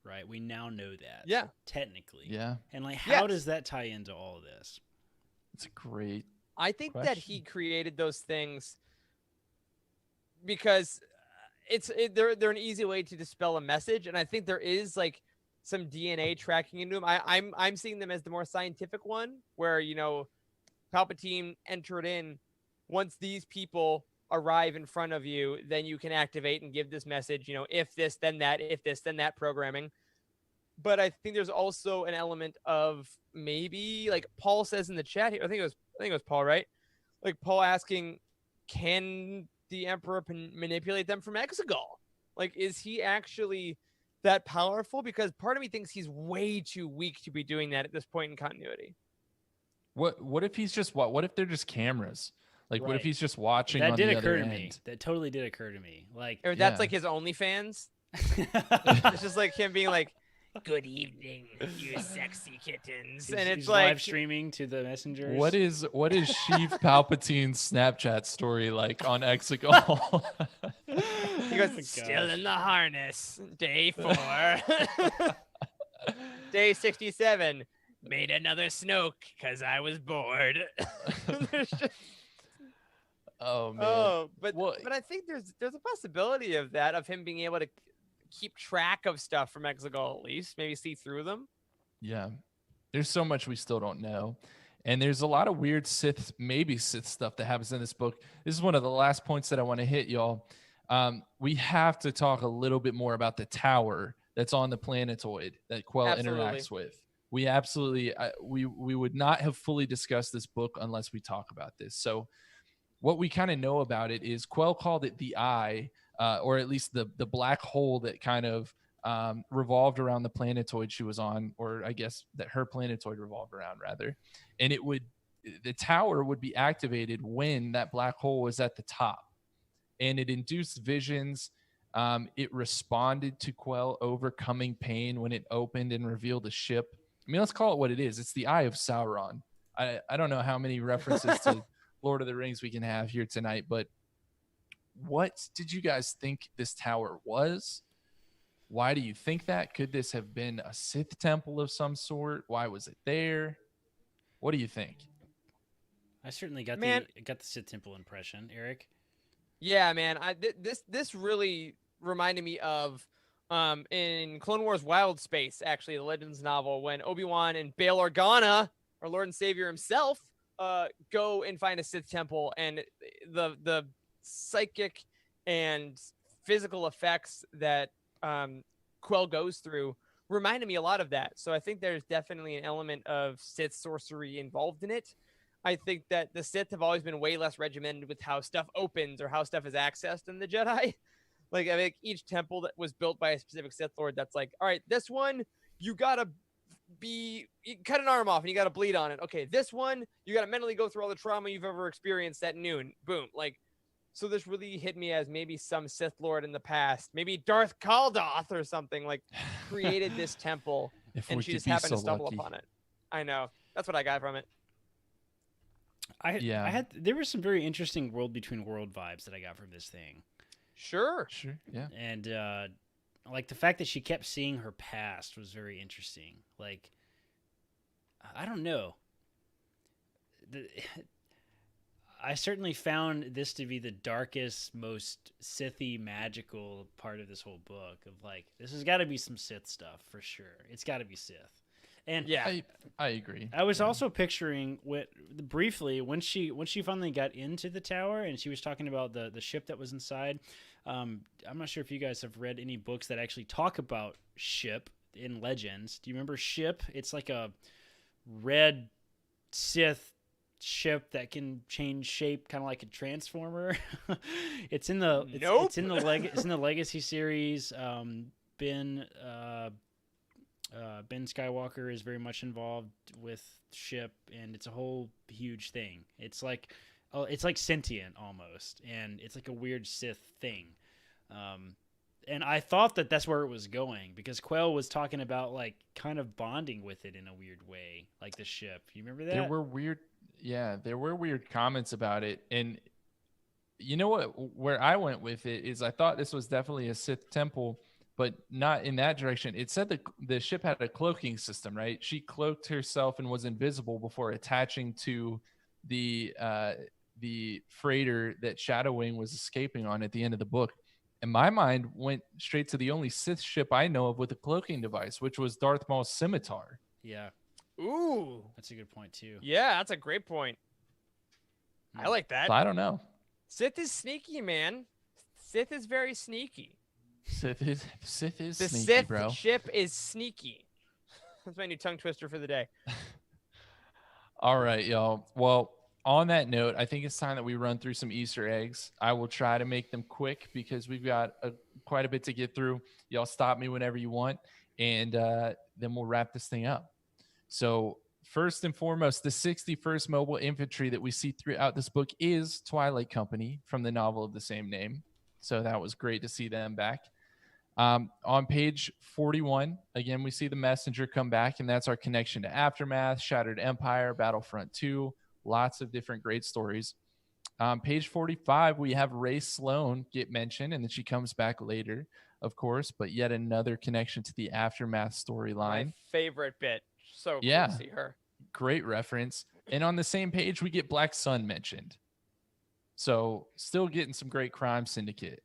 right? We now know that. Yeah. Technically. Yeah. And like, how Yes. does that tie into all of this? It's a great. I think that he created those things because they're an easy way to dispel a message, and I think there is like some DNA tracking into them. I'm seeing them as the more scientific one, where Palpatine entered in. Once these people arrive in front of you, then you can activate and give this message. If this then that, if this then that programming. But I think there's also an element of maybe, like Paul says in the chat here, I think it was Paul, right? Like Paul asking, can the Emperor manipulate them from Exegol? Like, is he actually that powerful? Because part of me thinks he's way too weak to be doing that at this point in continuity. What if he's just what if they're just cameras? Like, what if Right. he's just watching? That on did the occur other to me. end? That totally did occur to me. Like, Or that's Yeah. like his OnlyFans. It's just like him being like, good evening, you sexy kittens. And it's he's like, live streaming to the messengers. What is Sheev Palpatine's Snapchat story like on Exegol? he goes, Oh my still gosh. in the harness, day 4. Day 67, made another Snoke because I was bored. There's just- Oh man. but Well- I think there's a possibility of that, of him being able to keep track of stuff from Exegol, at least maybe see through them. Yeah. There's so much we still don't know. And there's a lot of weird Sith stuff that happens in this book. This is one of the last points that I want to hit, y'all. We have to talk a little bit more about the tower that's on the planetoid that Quell Absolutely. interacts with. We absolutely, we would not have fully discussed this book unless we talk about this. So what we kind of know about it is Quell called it the Eye, or at least the black hole that kind of revolved around the planetoid she was on, or I guess that her planetoid revolved around rather. And the tower would be activated when that black hole was at the top, and it induced visions. It responded to Quell overcoming pain when it opened and revealed a ship. I mean, let's call it what it is. It's the Eye of Sauron. I don't know how many references to Lord of the Rings we can have here tonight, but what did you guys think this tower was? Why do you think that? Could this have been a Sith temple of some sort? Why was it there? What do you think? I certainly got Man. the Sith Temple impression, Eric. Yeah, man. This really reminded me of in Clone Wars Wild Space, actually, the Legends novel, when Obi-Wan and Bail Organa, our Lord and Savior himself, go and find a Sith temple, and the psychic and physical effects that Quell goes through reminded me a lot of that. So I think there's definitely an element of Sith sorcery involved in it. I think that the Sith have always been way less regimented with how stuff opens or how stuff is accessed than the Jedi. Like, I think each temple that was built by a specific Sith Lord, that's like, all right, this one, you cut an arm off and you got to bleed on it. Okay, this one, you got to mentally go through all the trauma you've ever experienced at noon. Boom. Like, So this really hit me as maybe some Sith Lord in the past, maybe Darth Kaldoth or something, like created this temple, If and we she could just be happened so to stumble lucky. upon it. I know. That's what I got from it. There was some very interesting world between world vibes that I got from this thing. Sure. Sure. Yeah. And like the fact that she kept seeing her past was very interesting. Like, I don't know. I certainly found this to be the darkest, most Sithy magical part of this whole book. Of like, this has got to be some Sith stuff for sure. It's got to be Sith. And Yeah. I agree. I was also picturing briefly when she finally got into the tower and she was talking about the ship that was inside. I'm not sure if you guys have read any books that actually talk about Ship in Legends. Do you remember Ship? It's like a red Sith ship that can change shape, kind of like a transformer. It's in the it's in the Legacy series. Ben Skywalker is very much involved with Ship, and it's a whole huge thing. It's like sentient almost, and it's like a weird Sith thing. And I thought that that's where it was going because Quail was talking about like kind of bonding with it in a weird way, like the ship. You remember that? There were weird comments about it. And you know what, where I went with it is I thought this was definitely a Sith temple, but not in that direction. It said the ship had a cloaking system, right? She cloaked herself and was invisible before attaching to the freighter that Shadow Wing was escaping on at the end of the book. And my mind went straight to the only Sith ship I know of with a cloaking device, which was Darth Maul's scimitar. Yeah. Ooh. That's a good point too. Yeah, that's a great point. I like that. So I don't know. Sith is sneaky, man. Sith is very sneaky. Sith is The sneaky, Sith bro. ship is sneaky. That's my new tongue twister for the day. All right, y'all. Well, on that note, I think it's time that we run through some Easter eggs. I will try to make them quick because we've got quite a bit to get through. Y'all stop me whenever you want, and then we'll wrap this thing up. So first and foremost, the 61st Mobile Infantry that we see throughout this book is Twilight Company from the novel of the same name. So that was great to see them back. On page 41, again, we see the Messenger come back, and that's our connection to Aftermath, Shattered Empire, Battlefront 2, lots of different great stories. Page 45, we have Ray Sloan get mentioned, and then she comes back later, of course, but yet another connection to the Aftermath storyline. My favorite bit. So cool Yeah. to see her. Great reference. And on the same page, we get Black Sun mentioned. So still getting some great Crime Syndicate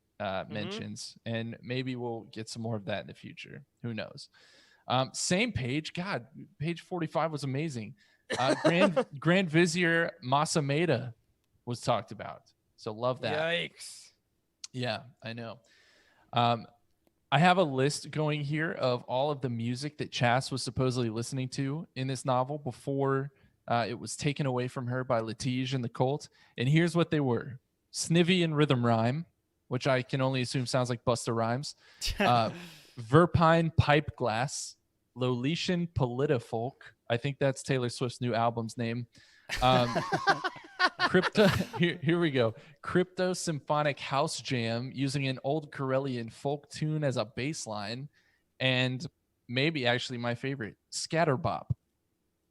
mentions, and maybe we'll get some more of that in the future. Who knows? Same page. God, page 45 was amazing. Grand Vizier Masameda was talked about. So love that. Yikes. Yeah, I know. I have a list going here of all of the music that Chas was supposedly listening to in this novel before it was taken away from her by Latiege and the Cult. And here's what they were: Snivy and Rhythm Rhyme, which I can only assume sounds like Busta Rhymes. Verpine Pipe Glass, Loletian Politifolk. I think that's Taylor Swift's new album's name. Crypto. Here we go. Crypto Symphonic House Jam using an old Corellian folk tune as a bass line, and maybe actually my favorite, Scatterbop.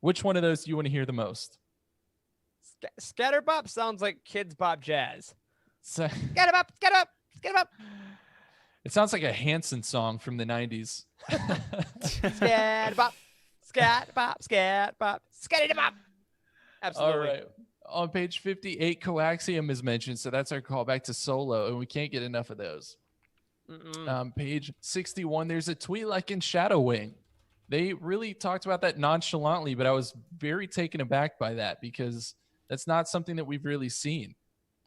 Which one of those do you want to hear the most? Scatterbop sounds like Kids Bop Jazz. Scatterbop, Scatterbop, Scatterbop. It sounds like a Hanson song from the 90s. Scatterbop, Scatterbop, Scatterbop, Scatterbop. Absolutely. All right. On page 58, Coaxium is mentioned, so that's our callback to Solo, and we can't get enough of those. Page 61, there's a Twi'lek and Shadow Wing. They really talked about that nonchalantly, but I was very taken aback by that because that's not something that we've really seen.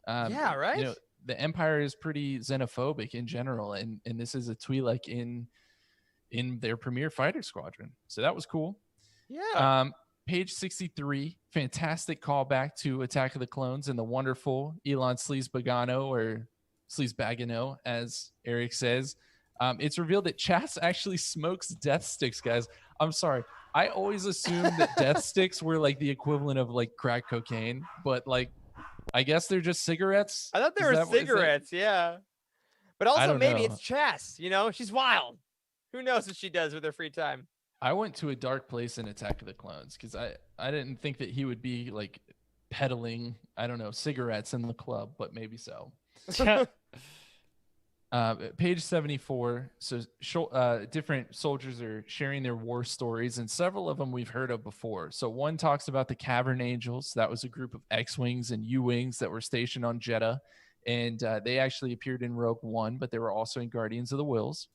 Yeah, right? You know, the Empire is pretty xenophobic in general, and this is a Twi'lek in their premier fighter squadron. So that was cool. Yeah. Page 63, fantastic callback to Attack of the Clones and the wonderful Elon Sleazebagano, or Sleazebagano, as Eric says. It's revealed that Chas actually smokes death sticks, guys. I'm sorry. I always assumed that death sticks were like the equivalent of like crack cocaine, but like I guess they're just cigarettes. I thought they Is were that what- is that- cigarettes, yeah. But I also don't maybe know. it's Chess, you know? She's wild. Who knows what she does with her free time? I went to a dark place in Attack of the Clones because I didn't think that he would be like peddling, I don't know, cigarettes in the club, but maybe so. Page 74. So different soldiers are sharing their war stories, and several of them we've heard of before. So one talks about the Cavern Angels. That was a group of X-Wings and U-Wings that were stationed on Jeddah, and they actually appeared in Rogue One, but they were also in Guardians of the Whills.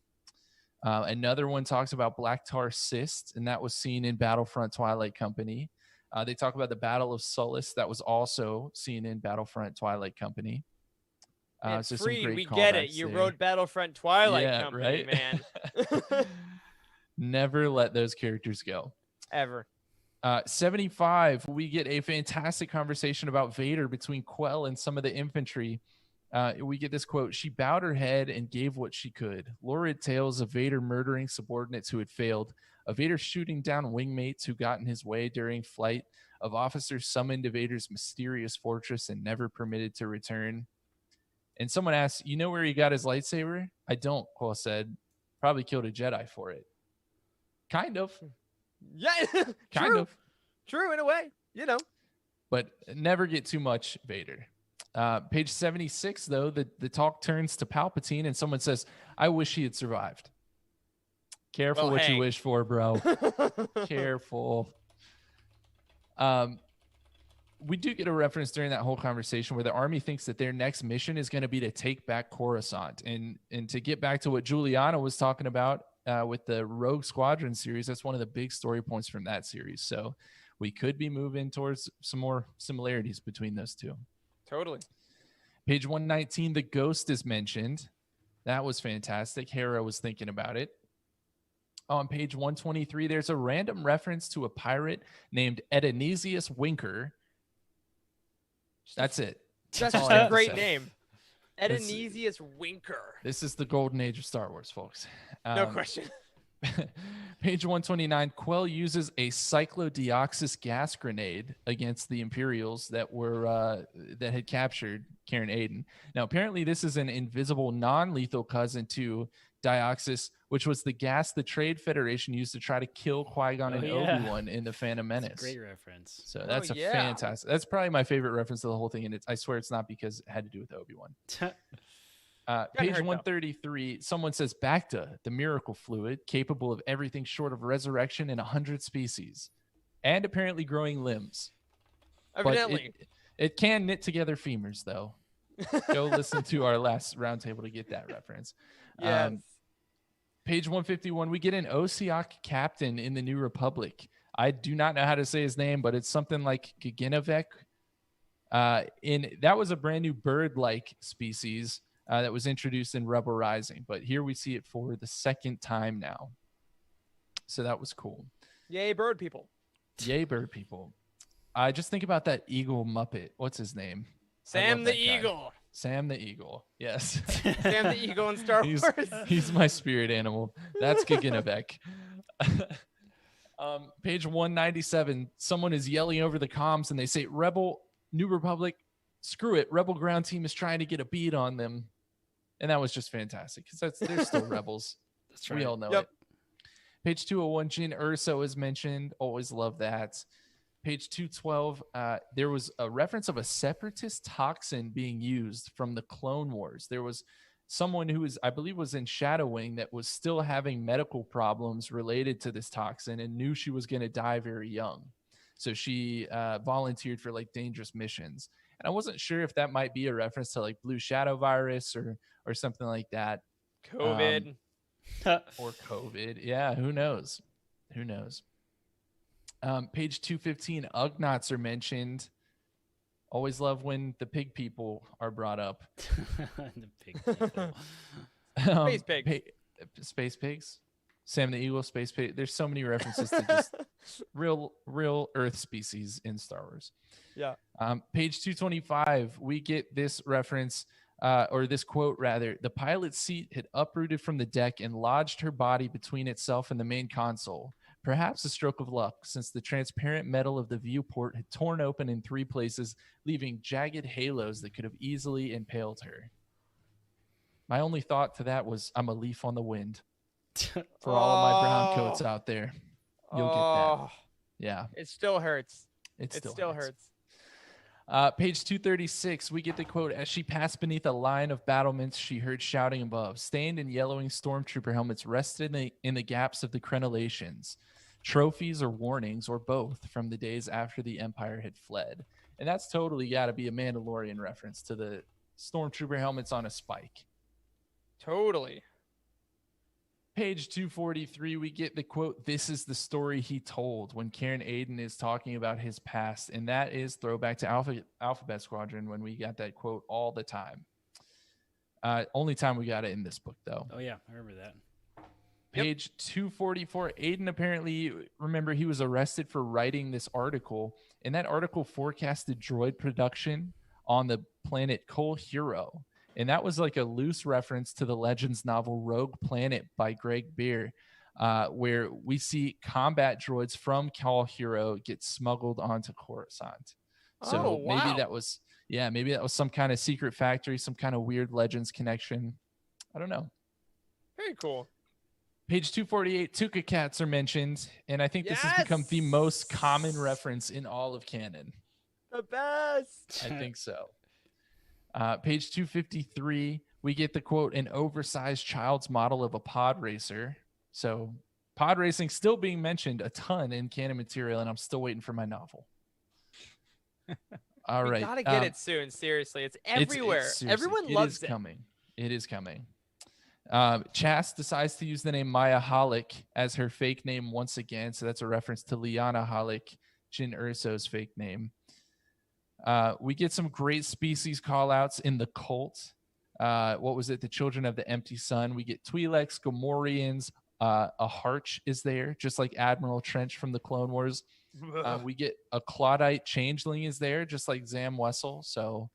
Another one talks about Black Tar Cyst, and that was seen in Battlefront Twilight Company. They talk about the Battle of Sullust. That was also seen in Battlefront Twilight Company. Man, So some Freed, great we get it. callbacks You there. wrote Battlefront Twilight Yeah, Company, right? man. Never let those characters go. Ever. 75, we get a fantastic conversation about Vader between Quell and some of the infantry. We get this quote: "She bowed her head and gave what she could. Lurid tales of Vader murdering subordinates who had failed, of Vader shooting down wingmates who got in his way during flight, of officers summoned to Vader's mysterious fortress and never permitted to return." And someone asked, "You know where he got his lightsaber?" "I don't," Quell said. "Probably killed a Jedi for it." Kind of. Yeah, Kind true. of. True, in a way, you know. But never get too much Vader. Page 76, though, the talk turns to Palpatine, and someone says, "I wish he had survived." Careful Well, what hey. you wish for, bro. Careful. We do get a reference during that whole conversation where the army thinks that their next mission is going to be to take back Coruscant. And to get back to what Juliana was talking about with the Rogue Squadron series, that's one of the big story points from that series. So we could be moving towards some more similarities between those two. Totally. Page 119, the Ghost is mentioned. That was fantastic. Hera was thinking about it. On page 123, there's a random reference to a pirate named Edonesius Winker. That's it. That's all just I a have to great say. name. Edonesius Winker. This is the golden age of Star Wars, folks. No question. Page 129, Quell uses a cyclodeoxys gas grenade against the Imperials that had captured Karen Aden. Now, apparently, this is an invisible, non-lethal cousin to Dioxys, which was the gas the Trade Federation used to try to kill Qui-Gon and Obi-Wan in The Phantom Menace. That's a great reference. So that's yeah. fantastic. That's probably my favorite reference to the whole thing, and I swear it's not because it had to do with Obi-Wan. Page hurt, though. 133, someone says Bacta, the miracle fluid, capable of everything short of resurrection in 100 species, and apparently growing limbs. Evidently. But it can knit together femurs, though. Go listen to our last roundtable to get that reference. Yes. Page 151, we get an Osiak captain in the New Republic. I do not know how to say his name, but it's something like Gaginavek. That was a brand new bird-like species that was introduced in Rebel Rising, but here we see it for the second time now. So that was cool. Yay, bird people. Yay, bird people. I just think about that eagle Muppet. What's his name? Sam the that guy. Eagle. Sam the Eagle. Yes. Sam the Eagle in Star Wars. He's my spirit animal. That's Gaginavek. Page 197, someone is yelling over the comms and they say, "Rebel, New Republic, screw it. Rebel ground team is trying to get a beat on them." And that was just fantastic because they're still rebels. That's right. We all know Yep. it. Page 201, Jyn Erso is mentioned. Always love that. Page 212, there was a reference of a separatist toxin being used from the Clone Wars. There was someone who I believe was in Shadow Wing that was still having medical problems related to this toxin and knew she was going to die very young. So she volunteered for like dangerous missions. And I wasn't sure if that might be a reference to like Blue Shadow virus or something like that. COVID. Or COVID. Yeah, who knows? Who knows? Page 215, Ugnaughts are mentioned. Always love when the pig people are brought up. The pig people. Space pigs. Space pigs. Sam the Eagle, space pig. There's so many references to just real Earth species in Star Wars. Yeah. Page 225, we get this reference, or this quote rather. "The pilot's seat had uprooted from the deck and lodged her body between itself and the main console. perhaps a stroke of luck, since the transparent metal of the viewport had torn open in 3 places, leaving jagged halos that could have easily impaled her. My only thought to that was, I'm a leaf on the wind. For all of my brown coats out there, you'll get that. Yeah. It still hurts. It It still still hurts. hurts. Page 236, we get the quote, as she passed beneath a line of battlements, she heard shouting above. Stained and yellowing stormtrooper helmets rested in the gaps of the crenellations. Trophies or warnings, or both, from the days after the Empire had fled. And that's totally got to be a Mandalorian reference to the stormtrooper helmets on a spike. Totally. Page 243, we get the quote, this is the story he told, when Karen Aiden is talking about his past. And that is throwback to Alphabet Squadron, when we got that quote all the time. Only time we got it in this book, though. Oh, yeah. I remember that. Page 244, Aiden apparently, remember, he was arrested for writing this article. And that article forecasted droid production on the planet Kol Hiro. And that was like a loose reference to the Legends novel Rogue Planet by Greg Beer, where we see combat droids from Kol Hiro get smuggled onto Coruscant. So maybe that was some kind of secret factory, some kind of weird Legends connection. I don't know. Very cool. Page 248, Tuca cats are mentioned, and I think this has become the most common reference in all of canon. The best. I think so. Page 253, we get the quote, an oversized child's model of a pod racer. So pod racing still being mentioned a ton in canon material, and I'm still waiting for my novel. All right. We gotta get it soon. Seriously, it's everywhere. Everyone loves it. It is coming. Chas decides to use the name Maya Holic as her fake name once again. So that's a reference to Liana Holic, Jyn Erso's fake name. We get some great species call-outs in the cult. What was it? The Children of the Empty Sun. We get Twi'leks, Gamorreans. A Harch is there, just like Admiral Trench from the Clone Wars. We get a Claudite Changeling is there, just like Zam Wessel. So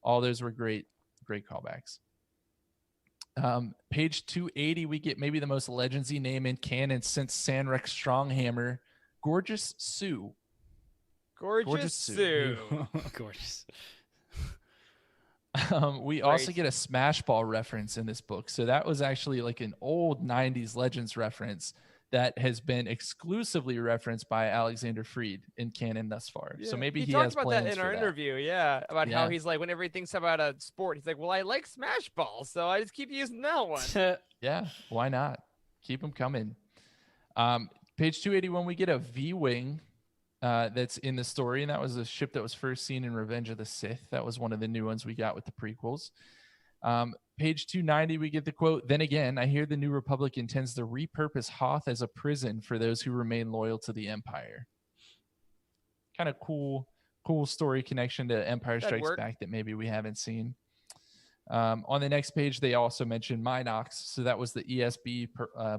all those were great callbacks. Page 280, we get maybe the most legendsy name in canon since Sanrex Stronghammer, Gorgeous Sue. Gorgeous Sue. Gorgeous. We also get a Smash Ball reference in this book. So that was actually like an old 90s Legends reference that has been exclusively referenced by Alexander Freed in canon thus far. Yeah. So maybe he has talked about plans that in for our that. interview. Yeah, about how he's like, whenever he thinks about a sport, he's like, well, I like Smash Ball, so I just keep using that one. Yeah, why not? Keep them coming. Page 281, we get a V-Wing that's in the story, and that was a ship that was first seen in Revenge of the Sith. That was one of the new ones we got with the prequels. Page 290, we get the quote, then again, I hear the New Republic intends to repurpose Hoth as a prison for those who remain loyal to the Empire. Kind of cool story connection to Empire Strikes Back that maybe we haven't seen. On the next page, they also mentioned Minox, so that was the ESB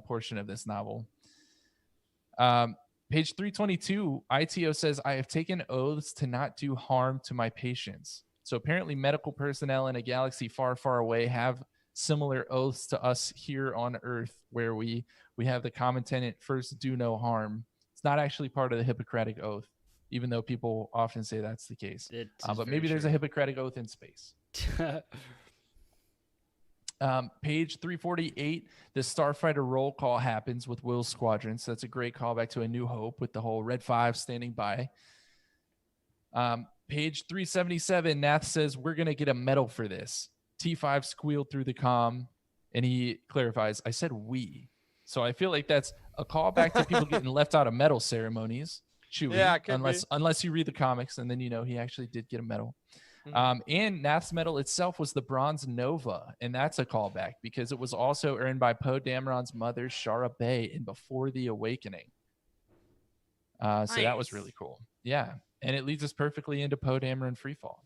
portion of this novel. Page 322, ITO says, I have taken oaths to not do harm to my patients. So apparently medical personnel in a galaxy far, far away have similar oaths to us here on Earth, where we have the common tenet, first do no harm. It's not actually part of the Hippocratic Oath, even though people often say that's the case. But maybe there's a Hippocratic Oath in space. Page 348, the Starfighter roll call happens with Will's squadron. So that's a great callback to A New Hope with the whole Red 5 standing by. Page 377, Nath says, we're going to get a medal for this. T5 squealed through the comm, and he clarifies, I said we. So I feel like that's a callback to people getting left out of medal ceremonies. Chewie, yeah, unless you read the comics, and then you know he actually did get a medal. And Nath's medal itself was the Bronze Nova, and that's a callback because it was also earned by Poe Dameron's mother, Shara Bey, in Before the Awakening. So that was really cool. Yeah, and it leads us perfectly into Poe Dameron Freefall.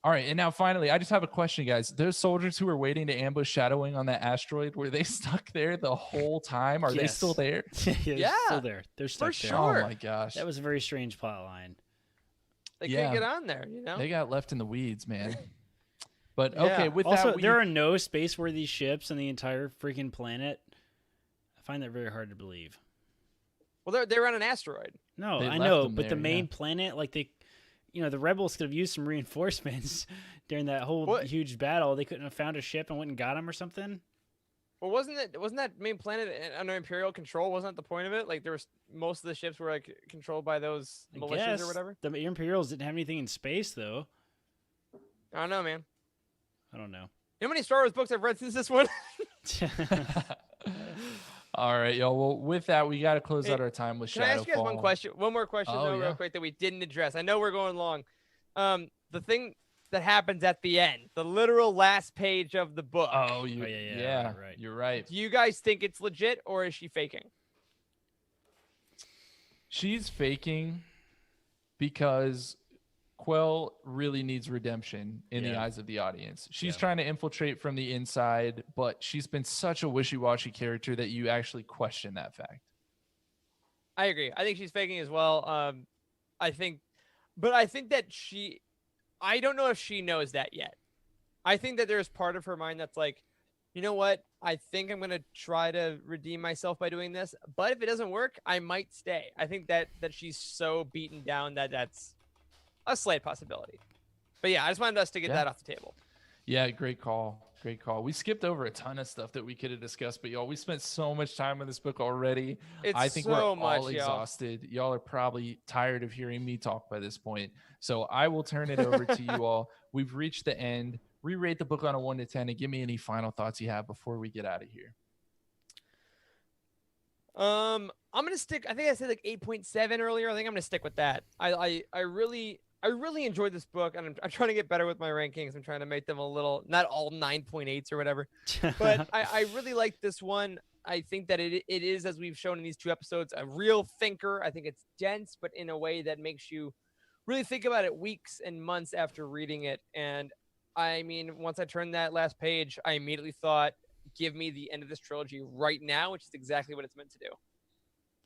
All right, and now finally, I just have a question, guys. Those soldiers who were waiting to ambush Shadowwing on that asteroid, were they stuck there the whole time? Are they still there? Yeah, still there. They're stuck there. Sure. Oh my gosh, that was a very strange plot line. They can't get on there, you know? They got left in the weeds, man. But okay, with also, that, there are no space-worthy ships on the entire freaking planet. I find that very hard to believe. Well, they're on an asteroid. No, They I left know, them but there, the main yeah. planet, like the rebels could have used some reinforcements during that whole What? huge battle. They couldn't have found a ship and went and got him or something. Well, wasn't that main planet under Imperial control? Wasn't that the point of it? Like, there was most of the ships were like controlled by those I militias guess or whatever. the Imperials didn't have anything in space, though. I don't know, man. I don't know. You know how many Star Wars books I've read since this one? All right, y'all. Well, with that, we got to close Hey, out our time with Can I ask you guys one Shadowfall. question? One more question, Oh, though, yeah. real quick, that we didn't address. I know we're going long. The thing that happens at the end, the literal last page of the book. Oh, yeah, right. You're right. Do you guys think it's legit, or is she faking? She's faking because Quell really needs redemption in the Yeah. eyes of the audience. She's Yeah. trying to infiltrate from the inside, but she's been such a wishy-washy character that you actually question that fact. I agree. I think she's faking as well. I think that I don't know if she knows that yet. I think that there's part of her mind that's like, you know what? I think I'm gonna try to redeem myself by doing this, but if it doesn't work, I might stay. I think that she's so beaten down that that's a slight possibility. But yeah, I just wanted us to get that off the table. Yeah, great call. Great call. We skipped over a ton of stuff that we could have discussed, but y'all, we spent so much time on this book already. It's I think so we're much, all y'all. exhausted. Y'all are probably tired of hearing me talk by this point. So I will turn it over to you all. We've reached the end. Re-rate the book on a 1 to 10 and give me any final thoughts you have before we get out of here. I'm gonna stick. I think I said like 8.7 earlier. I think I'm gonna stick with that. I really enjoyed this book, and I'm trying to get better with my rankings. I'm trying to make them a little, not all 9.8s or whatever. But I really like this one. I think that it is, as we've shown in these 2 episodes, a real thinker. I think it's dense, but in a way that makes you really think about it weeks and months after reading it. And I mean, once I turned that last page, I immediately thought, give me the end of this trilogy right now, which is exactly what it's meant to do.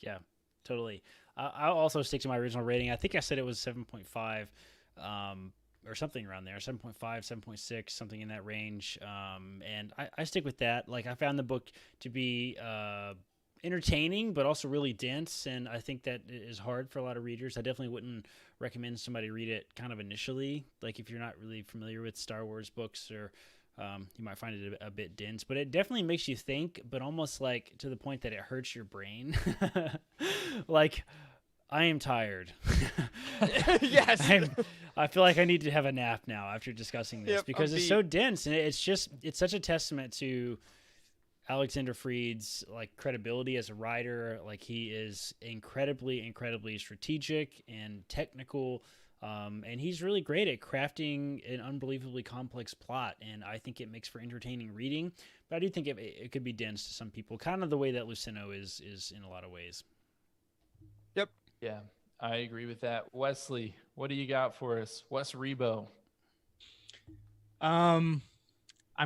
Yeah, totally. I'll also stick to my original rating. I think I said it was 7.5 or something around there, 7.5, 7.6, something in that range. And I stick with that. Like, I found the book to be entertaining, but also really dense. And I think that is hard for a lot of readers. I definitely wouldn't recommend somebody read it kind of initially. Like, if you're not really familiar with Star Wars books, or you might find it a bit dense, but it definitely makes you think, but almost like to the point that it hurts your brain. Like, I am tired. Yes. I feel like I need to have a nap now after discussing this, Yep, because I'm it's beat. so dense, and it's such a testament to Alexander Freed's like credibility as a writer. Like, he is incredibly strategic and technical. And he's really great at crafting an unbelievably complex plot, and I think it makes for entertaining reading. But I do think it could be dense to some people, kind of the way that Luceno is in a lot of ways. Yep. Yeah, I agree with that. Wesley, what do you got for us? Wes Rebo. I'm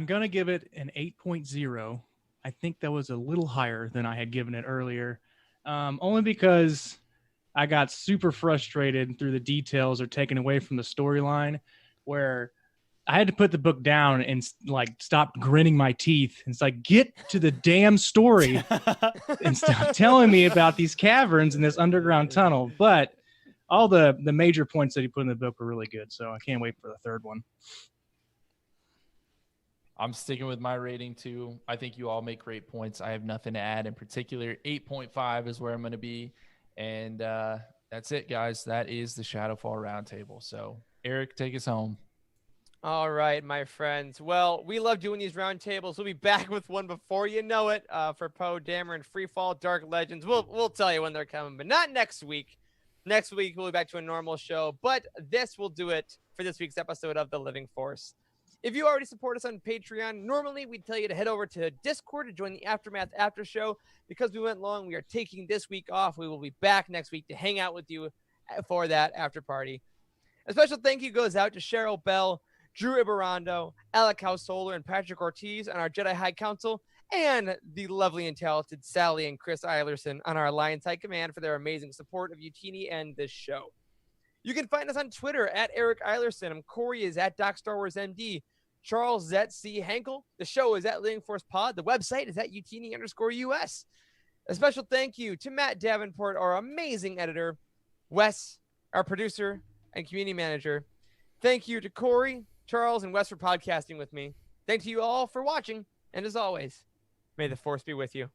gonna give it an 8.0. I think that was a little higher than I had given it earlier, only because I got super frustrated through the details or taken away from the storyline, where I had to put the book down and like stop gritting my teeth. It's like, get to the damn story and stop telling me about these caverns and this underground tunnel. But all the major points that he put in the book were really good, so I can't wait for the third one. I'm sticking with my rating too. I think you all make great points. I have nothing to add in particular. 8.5 is where I'm going to be. And that's it, guys. That is the Shadowfall Roundtable. So, Eric, take us home. All right, my friends. Well, we love doing these roundtables. We'll be back with one before you know it, for Poe Dameron, Freefall, Dark Legends. We'll tell you when they're coming, but not next week. Next week we'll be back to a normal show, but this will do it for this week's episode of The Living Force. If you already support us on Patreon, normally we'd tell you to head over to Discord to join the Aftermath After Show. Because we went long, we are taking this week off. We will be back next week to hang out with you for that after party. A special thank you goes out to Cheryl Bell, Drew Ibarando, Alec Solar, and Patrick Ortiz on our Jedi High Council, and the lovely and talented Sally and Chris Eilerson on our Alliance High Command for their amazing support of Utini and this show. You can find us on Twitter at Eric Eilerson. Corey is at Doc Star Wars MD. Charles Z. Henkel. The show is at Living Force Pod. The website is at Utini_US. A special thank you to Matt Davenport, our amazing editor, Wes, our producer and community manager. Thank you to Corey, Charles, and Wes for podcasting with me. Thank you all for watching, and as always, may the force be with you.